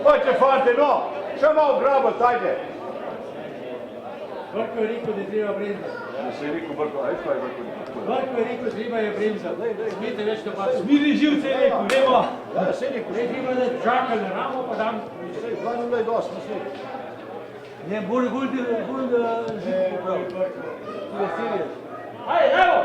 Pojďte, fante, no! Še malo grabati, ajde! Vrko je rekel, da je treba bremzati. Da se je rekel Vrko, aj kaj Vrko? Vrko je rekel, treba je bremzati. Smete več, da pa smiri živce je rekel, gremo. Ja, se je rekel. Ne treba, da čakali na ramo, pa dam. Sej, 2-0 je dosti, mislim. Ne, bolj živce popravi. Tu je serious. Ajde, evo!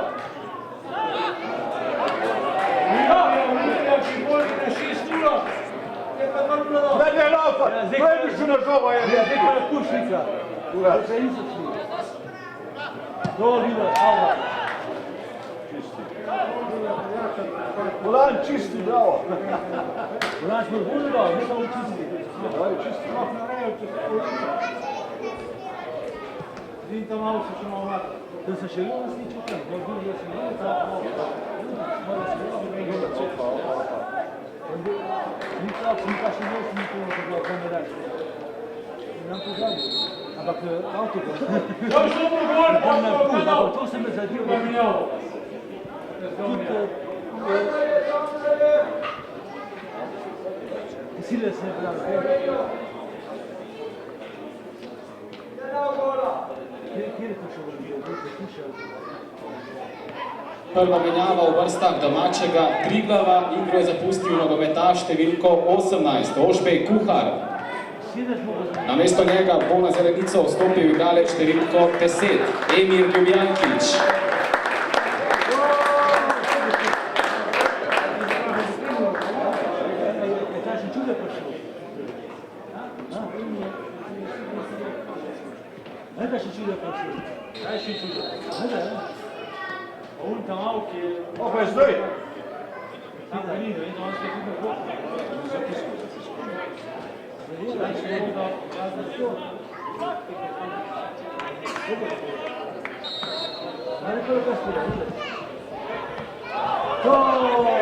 Ne, laupa! Gledaš na žogo, je zdaj pa je kušnica. Ura. Se niso šli. To vidio, hvala. Čisti. Volan čisti, bravo. Volan smo bolj dal, ne samo čisti. Daj, čisti. Vidim tam malo se še malo mati. Da se še ljubno sliči v tem, bolj bilo se ljubno, tako ni prav, mi pa še nosim nikoli, da bilo kaj ne reči. Nam to zadnji. Ampak avto bo. To šlo mu gor, pa Na pul, ampak to se me zadil. Tudi sile se ne pravi. Kjer je to še vrlo? Prva menjava v vrstah domačega Triglava, igro je zapustil nogometaš številko 18, Ožbej Kuhar. Namesto njega bo na zelenico vstopil igralec številko 10, Emir Ljubjankić. Opa, je zdaj!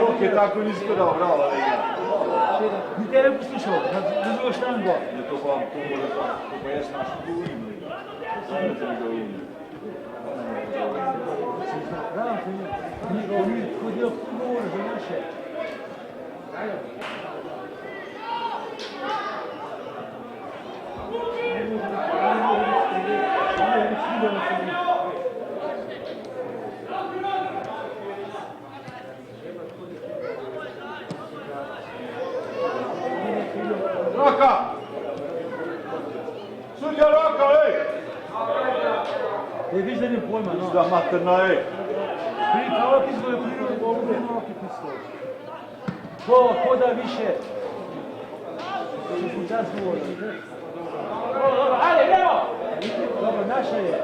Ok, tako nisi dal, bravo, Lega. Ni tebe poslušal, na drugo štango. Je to pa jaz naš govorim, Lega. Samo te mi govorim. Hodijo v govor za naše. Roka! Sudja Roka, ej! Ne viš, da ni pojma, no. Zda materna, ej! Pri pravo pismo je prilo, bolo bi noki pismo. Ko da više. Če počas govori. Ajde, idemo! Dobro, naša je.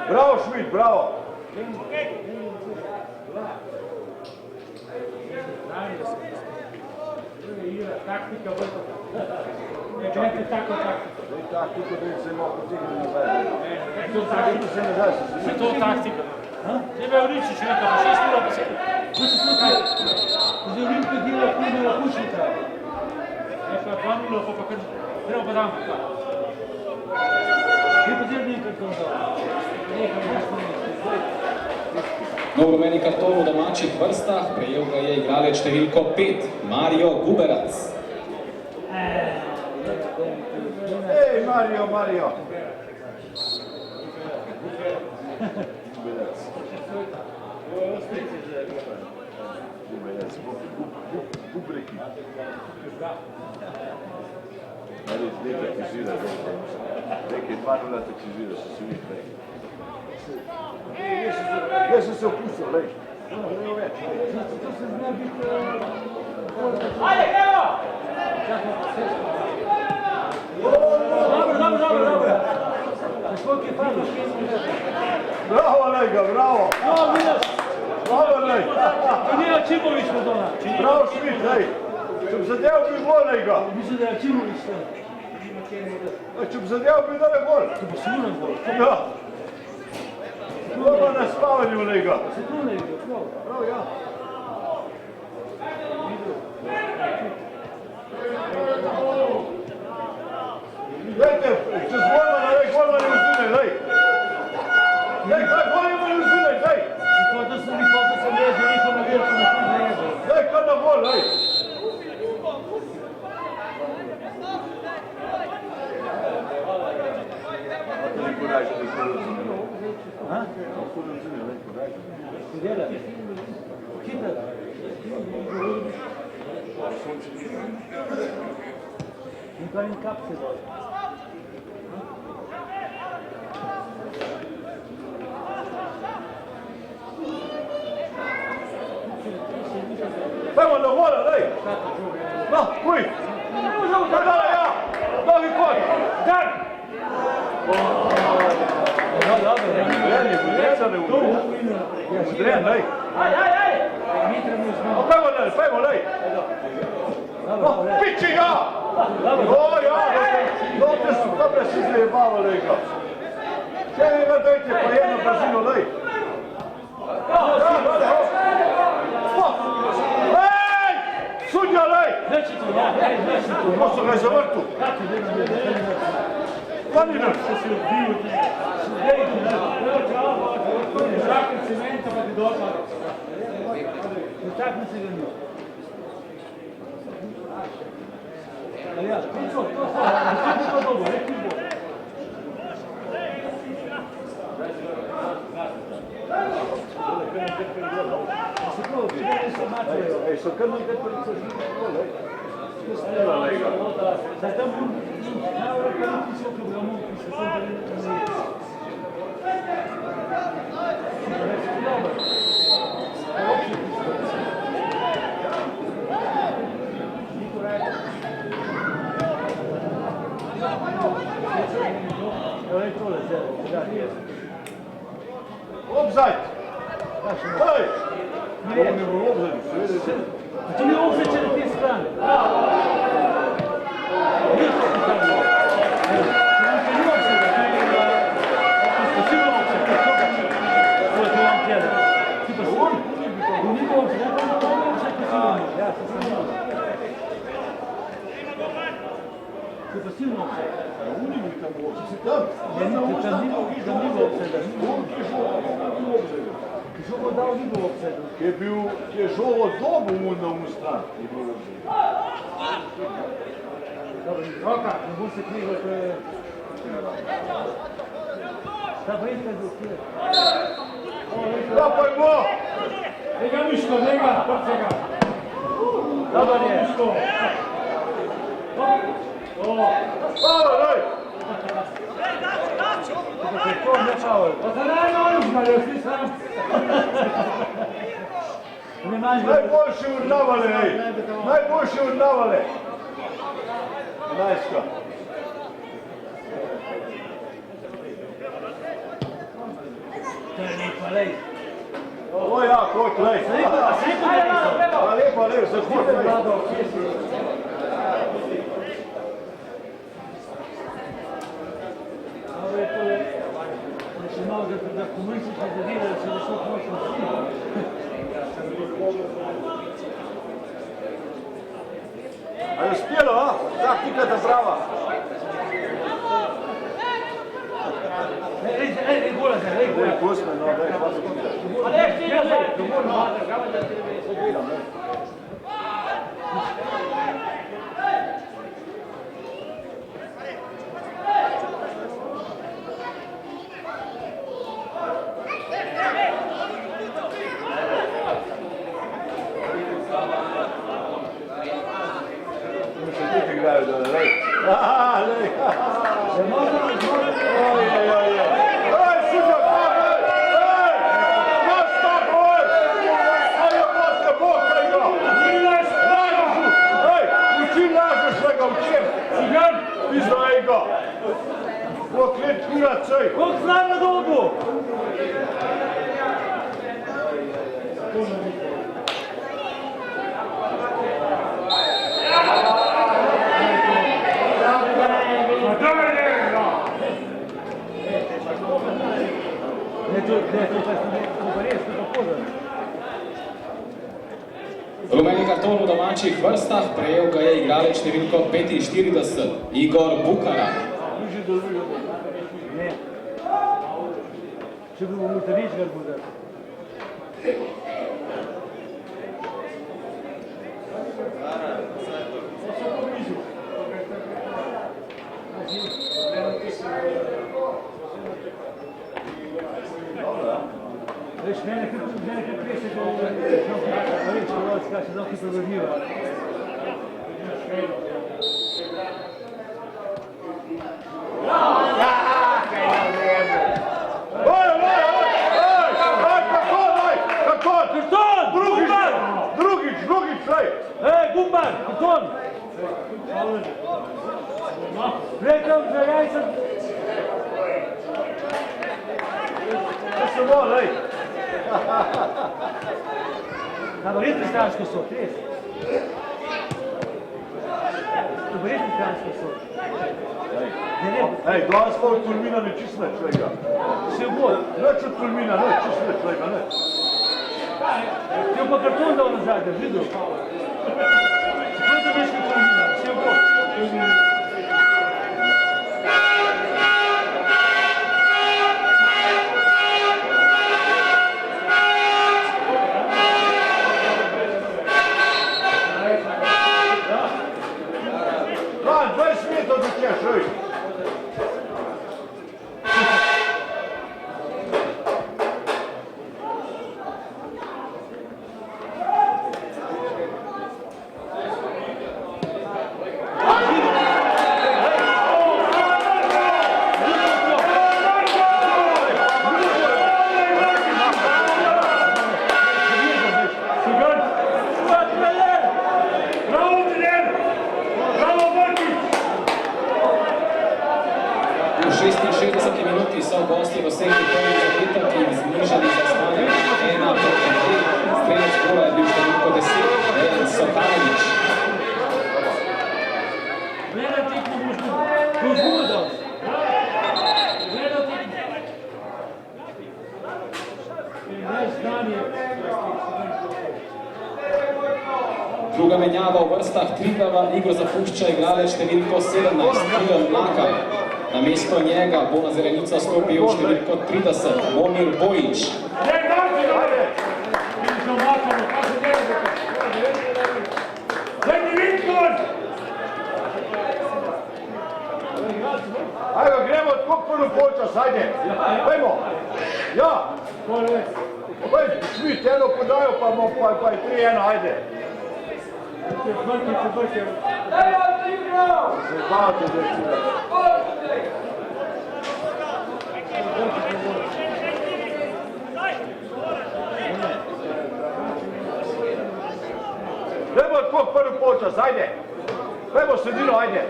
Bravo, Šmit, bravo! Taktika vrta. Gledajte tako taktika. Zdaj taktiko, da se malo potegne nazaj. To taktika. Se nazaj se Se to taktika. Treba je Uričić nekaj, 6 ura pa se. To se tukaj. Zdaj Olimpijo dela primjera Pušnika. Nekaj 2-0, pa kar treba pa dam. Kaj pa zdaj nekaj to dal? Nekaj nešto Nov rumeni karton v domačih vrstah, prejel ga je igralec številko 5, Mario Guberac. Ej, Mario, Mario! Guberac. Guberac, bubreki. Ali zdaj taktizira, nekaj 2-0 taktizira, so se vidi prej. Jaz sem se opustil, lej. To se zna biti... Ajde, evo! Dobro. Koliko je padlo? Bravo, Lega, bravo! No, vidiš. Bravo, Leg! To nije Čimović Madonna. Bravo, Šmit, lej! Če bi zadev bi bilo, Lega! Mislim da je Čimović to. Če bi zadev, bi dal gol. To bo sigurno gol. Ja. To pa na spavanju lega. Se tu ne ide, prav. Prav, ja. Dajte, čez golmana, daj, golman je vzune, daj. Daj, kaj golman je vzune, daj. To sem režil, nikom na gol, ko me tu zaježil. Daj, kar na gol, daj. Dela. Hiter. In pa in kapse dol. Dajmo na gola, daj. No, kuj. Daj, ja. Novi kot. Daj. Udren, daj. Pajmo, daj. Piči ga! O, ja, dobre si zajebava, lega. Še ga dajte, pa jedno brzino, daj. Ej! Sudja, daj! Ko so ga zavrtu. Pani nam. Dotakni se ga njo. Ja, to je dobro, rekli bo. Se pravi, če ne se mačajo. Ej, so kar nekaj polico živali, Zdaj tam bom najbolj politično programu, ki se sem Obzaj! Ej! Ovo ne bo obzaj, seveda. Ti ne obzaj, če na te strane. Ki je žogo dobil na umu stran. Roka, ne bo se knjigo, to je... Sta brejte do kje. Da pa je bo! Lega Miško, lega, prcega. Dobar je. Hvala, daj! Kako je nečaval? Pa se najno izmali, vsi sam. Najboljši urnavale, ej! Najboljši urnavale! Najska. To je lepa, lej. O ja, kot lej. A lepa, lej, za kot lej. Še malo, da komunistično zadeve, se da so hočno vsi. A je uspjelo, a? Taktika da brava. Ej, gola se, ej, gola. Pusme, no, daj, hvala. Ali je štiri, lej. Igrajo dole, lej. Lej. Oj. Ej, sudja, kaj, ej! Naš tako, ej! Aj, bote, boka igra! Lažu! Ej, uči lažeš, lega, učim! Cigan! Pizda, ej ga! Poklet, kurac, ej! Koliko znam na dobu? Rumeni karton v domačih vrstah, prejel ga je igralec številko 45, Igor Bukara. Ne. Če bi bomo Mutarič ga bude. Veš, mene kar prese, ko se znam ki prevrniva. Gumbar, karton! Rekam, za jajca... To se bo, lej! Verjetno stransko so, res. Verjetno stransko so. Ej, danes pa od Tolmina ne čist neč, lega. Se bo. Neč od Tolmina, neč čist neč, lega, neč. Ti pa karton dal nazaj, da videl. Kako da veš kot Tolmina, se bo. Druga menjava v vrstah Triglava, igro zapušča igralec številko 17, Ivan Mlakar. Na mesto njega bo na zelenico stopil številko 30, Momir Bojič. Ajde, gremo tako prvi polčas, ajde. Pojmo. Ja. Pojmo, Šmit, eno podajo, pa je 3-1, ajde. Zajebate, da si da. Dajmo tako prvi polčas, ajde. Dajmo sredino, ajde.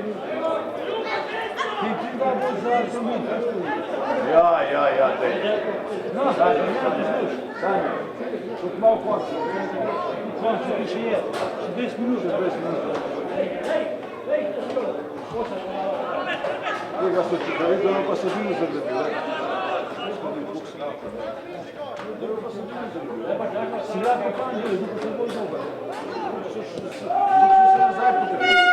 Ja, daj. Sanja, kot malo konca. Konca, ki še je. Še 10 minut. Tega so čekali, pa sredino zagledili. Si lahko tam je, pa se bolj dober. Se nazaj potrebili.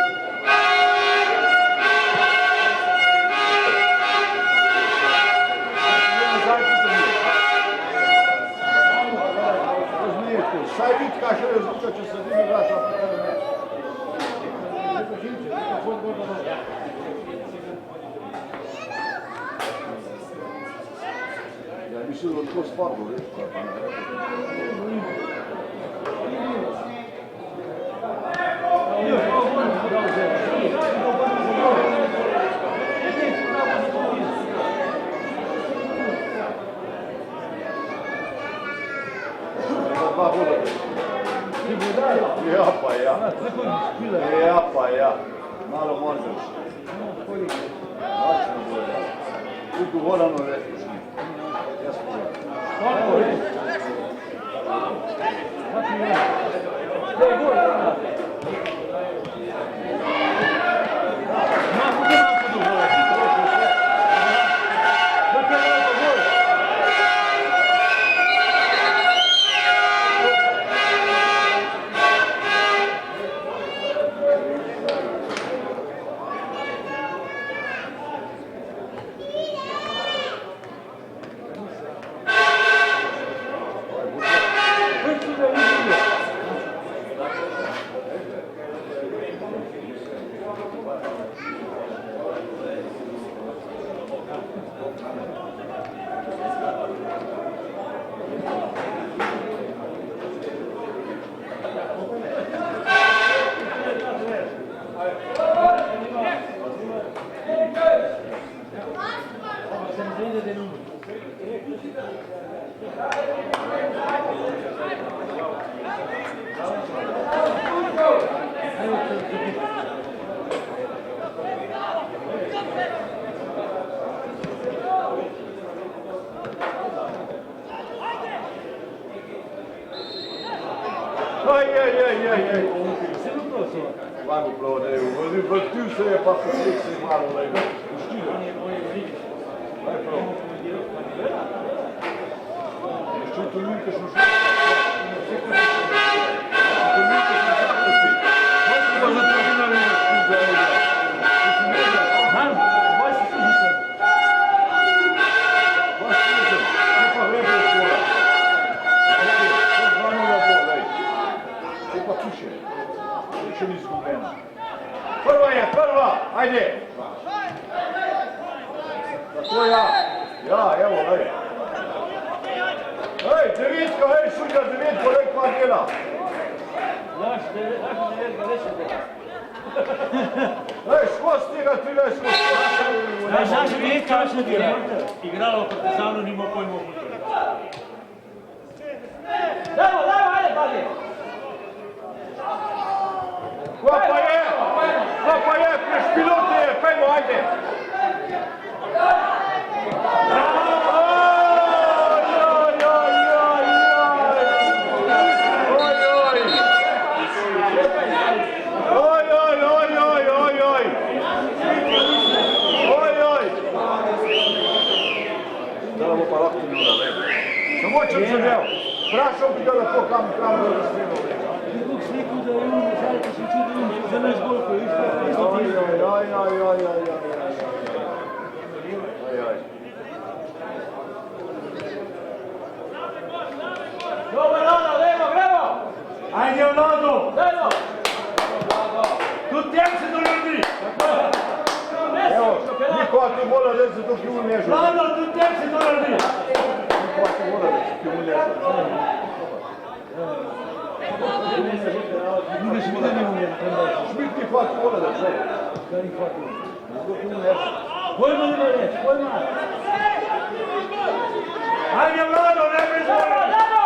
Saj vidi, kakšen je rezultat, če se vidi vrača. Ja, mislim, da tako spadlo, veš, pa ne. Ja, pa ja. Ja, pa ja. Malo možeš. Lačno bo, ja. Ugovorano rečeš. Jaz povedam. Kako je? Kako je? Kako je? Vai upravo ne, vrtil se je pa posled se je malo, ne, uštilo. Vai prav. Ještě to nikaj smo šli. Prva, ajde! Tako ja, evo, ej. Ej, devetka, ej, šuka, devetko, ej, kva dela. Naš devetka neće dela. Ej, škos tega, ti ne škos. Naša devetka neće dela. Igralo v Partizanu, nima pojma o kulturi. Dajmo, ajde, padje! Kva pa je, prešpiloti je, pejmo, ajde! Samo če bi zadev, vprašal bi ga lahko kam da razvijeno. Kako sliku da je on, žal, ko se čudi, za naš gol, ko je išlo. Dobro, Lado, levo, gremo! Ajde, Lado! Levo! Tu tem se doljubi! Evo, njihova ti mora reći zato ki mu nežu. Lado, tu tem se doljubi! Njihova ti mora reći ki mu nežu. Nije se vidjeli u njemu. Šmit ti hvat mora reći. Da ni hvatio. Zato ki mu nežu. Pojma nema reći, pojma. Ajde, Lado, ne bi zvolio! Lado!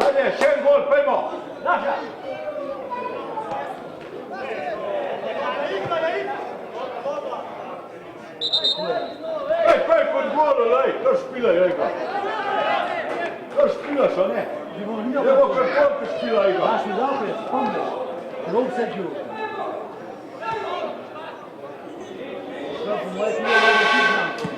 Ajde, šen gol, pejmo! Naša! Ej, pej pod golo, lej, to špilaj, ej ga. To špilaš, a ne? Evo kad kolke špilaj ga. Naš mi zapred, spomneš. Rok se ću. Što po moje smije radi ti znam.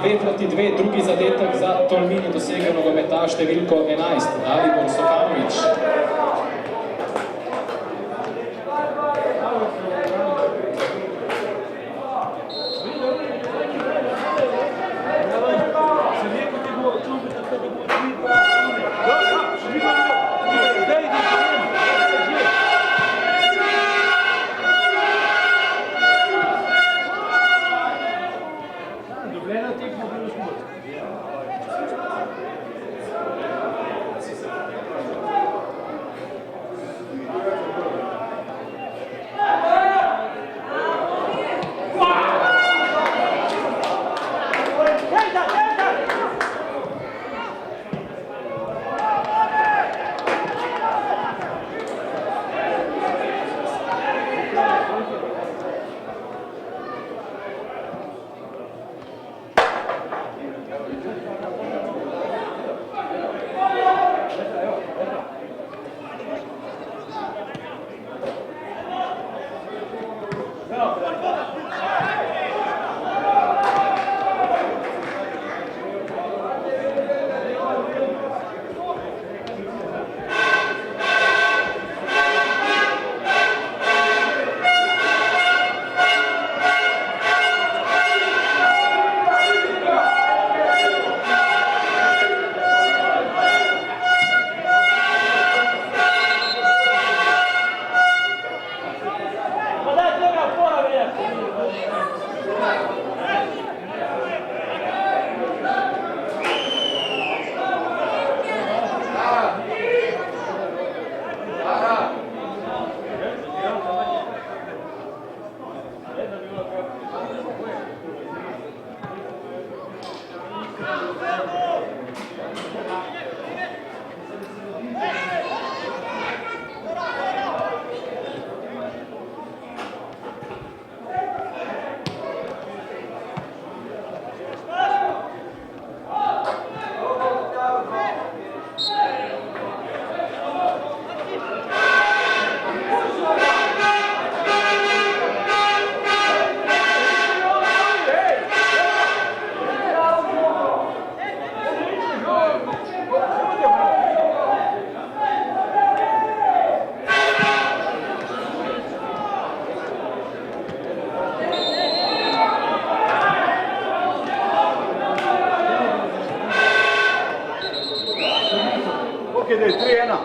2:2, drugi zadetek za Tolmin je dosegel nogometaš številko 11, Dalibor Sokanovič. Da je 3:1.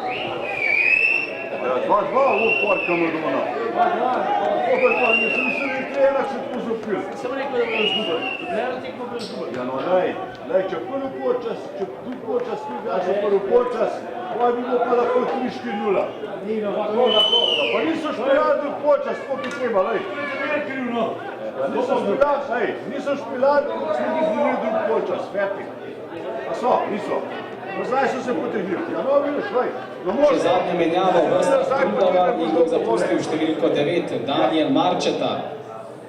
2:2 ovo porkamo doma. Kako je to? Nisam mislili 3:1 se pozopil. Samo rekao da bomo izgubili. Dubljana tekmo bo izgubili. Ja, no daj, če prvi počas, če drugi počas ti gače prvi počas, pa bi bilo pa lahko 3:0. Nino, lahko. Pa niso špilali drugi počas, koliko je treba, lej. Niso špilali, smo izgubili drugi počas, fertik. Pa so, niso. Zdaj so se potegnili. Ja, no, vidiš, lej. Še zadnja menjava v vrstah Trudova, igro zapustil številko 9, Daniel Marčeta.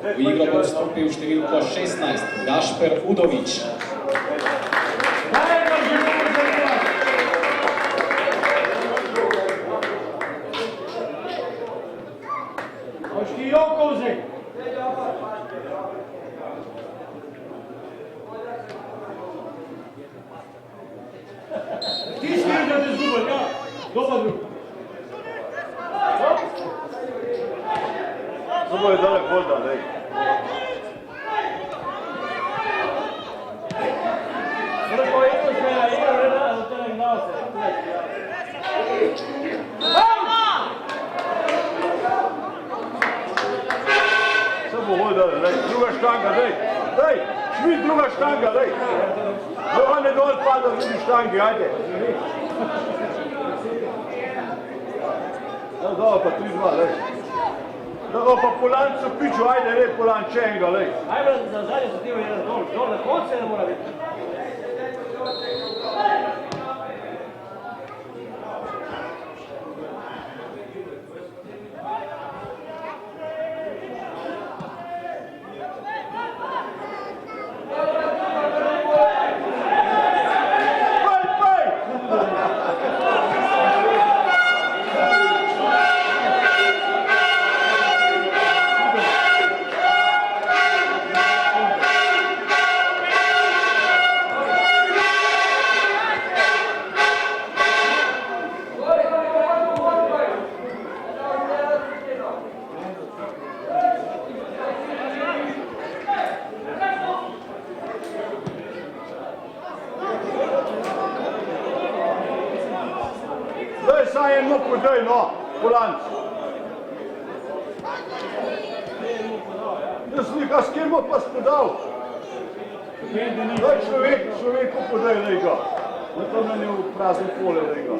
V igro bo vstopil številko 16, Gašper Udovič. Oški Jokovzek. Ti si da te zgubil, ja. Dobar drug. Samo je dalek voda, daj. Prvo jedno se ja igra, vreda, da te ne gnao se. Samo voda, daj. Druga štanga, daj. Šmit, druga štanga, daj. Dova ne dol pada z drugi štangi, ajde. Dova pa 3:2, daj. Dova pa Polancu piču, ajde, red Polančenga, daj. Ajde, za zadnje se ti jedan dol, na konce ne mora biti. Daj, saj eno podaj, no, Polanc. Jaz nekaj s kim bo pa spodal. Daj, človeku podaj, daj ga. No, to meni v prazno pole, daj ga.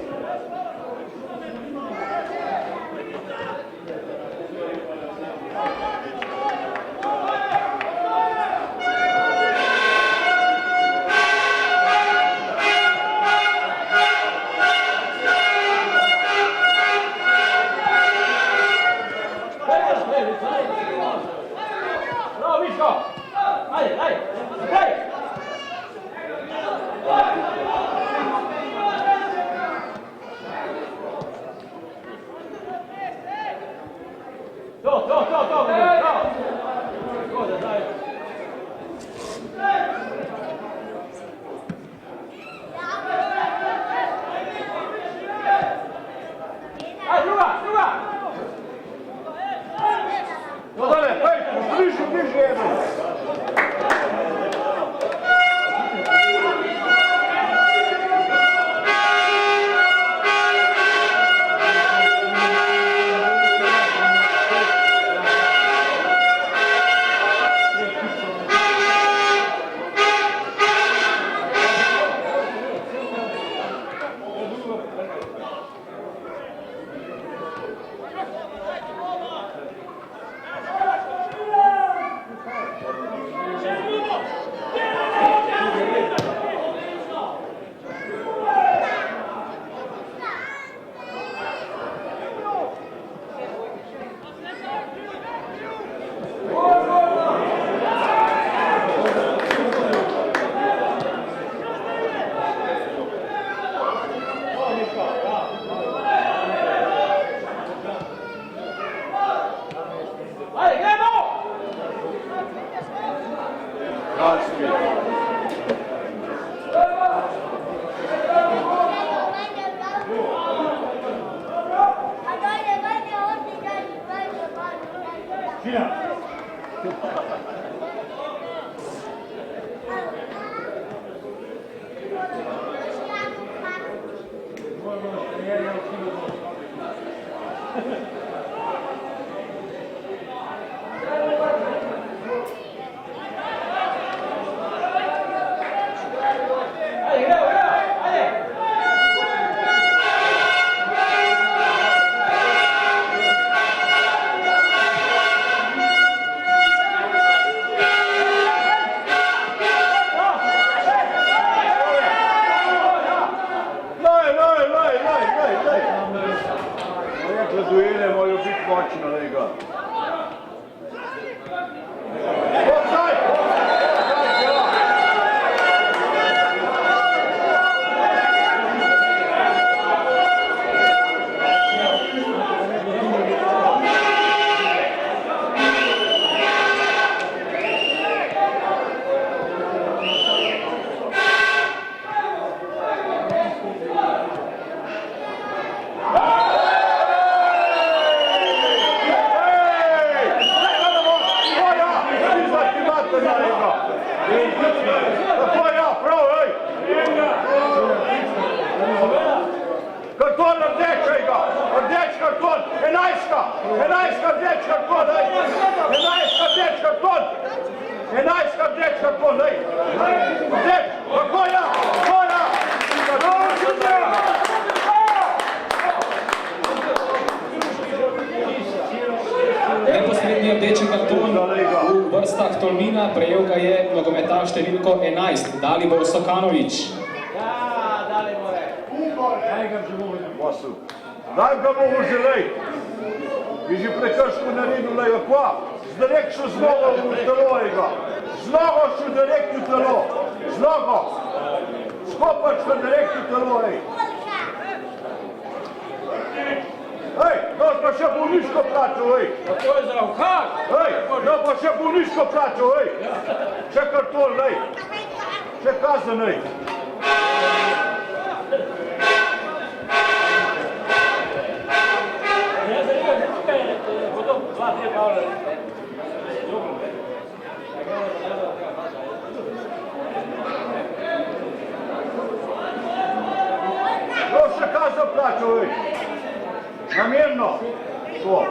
Neposredni rdeči karton v vrstah Tolmina, prejel ga je nogometaš številko 11, Dalibor Sokanović. Daj ga bomo želej. Bi že prekrško naredil, da je pa. Zdarek šel z nogo v telo ga. Z nogo šel direkt v telo. Z nogo. Skopač šel direkt v telo. Ej, no pa še bolniško plačal, ej. To je za rokar. Ej, no pa še bolniško plačal, ej. Še kartol, ej. Še kazen, ej. No, še kazen. zaplačal, veš. Namerno. To.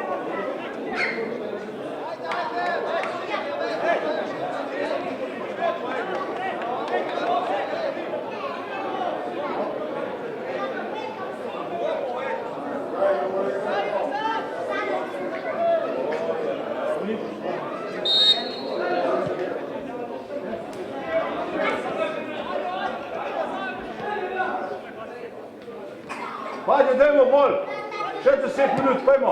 Hajde, dajmo bolj. Še 10 minut, pojmo.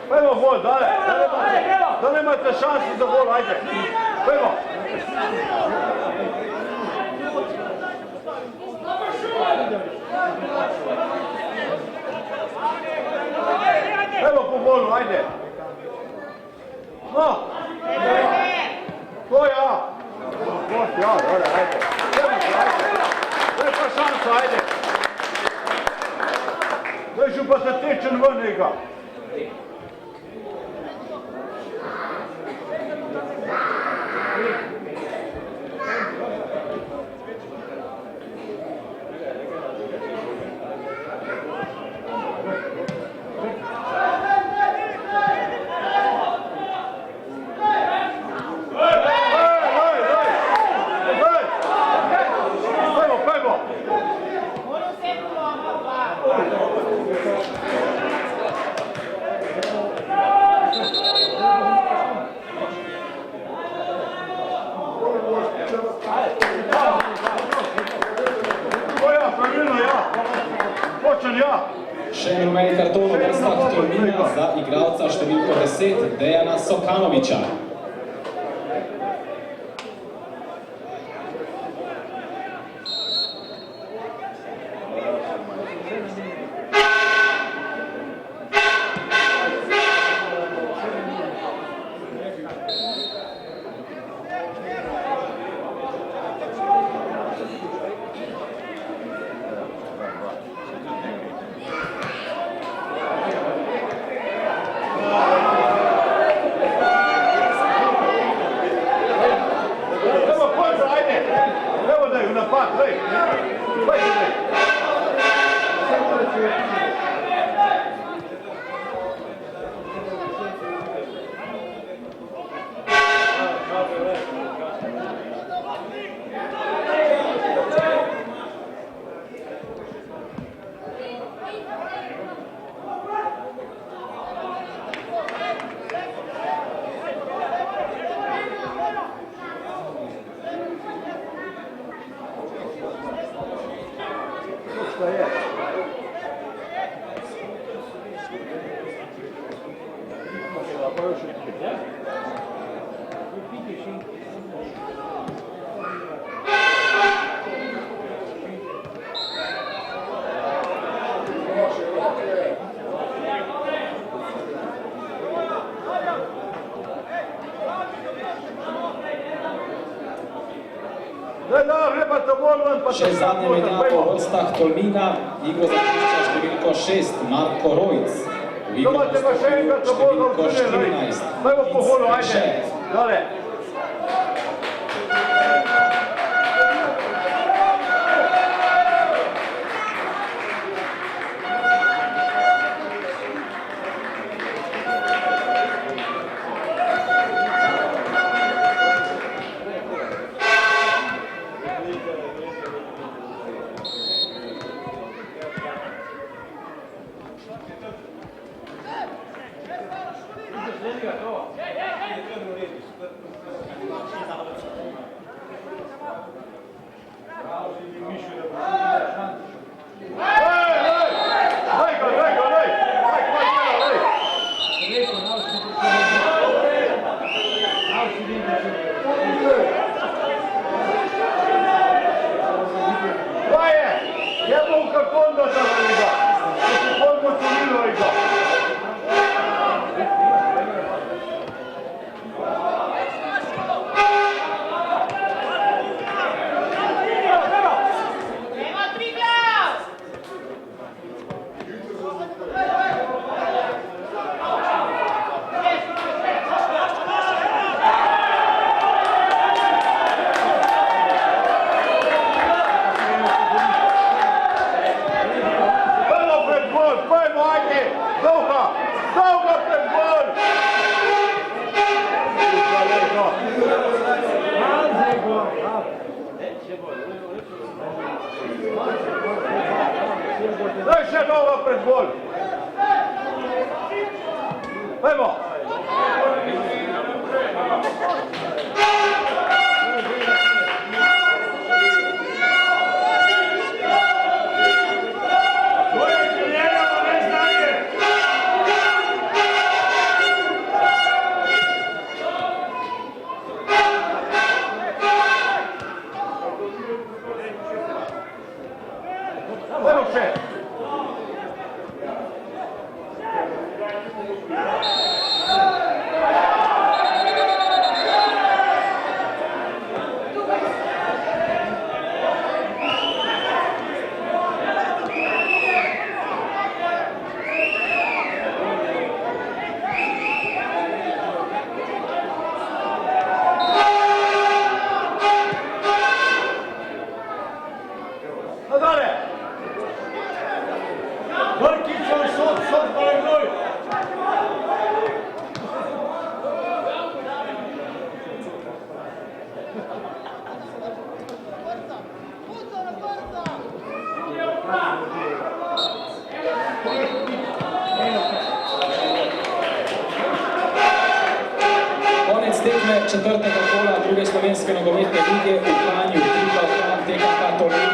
Pojmo bolj, dale. Da ne imate šansi za bolj, hajde. Pojmo. Pojmo po bolj, hajde. No. To ja. Ja, dobro, ajde. Daj pa šansu, ajde. Daj ću pa se tečen ven njega. Še en rumeni karton v vrstah Tolmina za igralca številko 10 Dejana Sokanoviča. Še zadnje menjavo v vrstah Tolmina, igro zaključa številko 6 Marko Rojc. V igro vstopil številko 14 Martin Srše. Daj še nova pred gol. Dajmo. To je trenirano neznanje. Dajmo še. Nadalje. Vrkica, sod, pa je gnoj. Konec tekme četrtega kola druge slovenske nogometne lige v Kranju, Triglav Kran TKK Toledo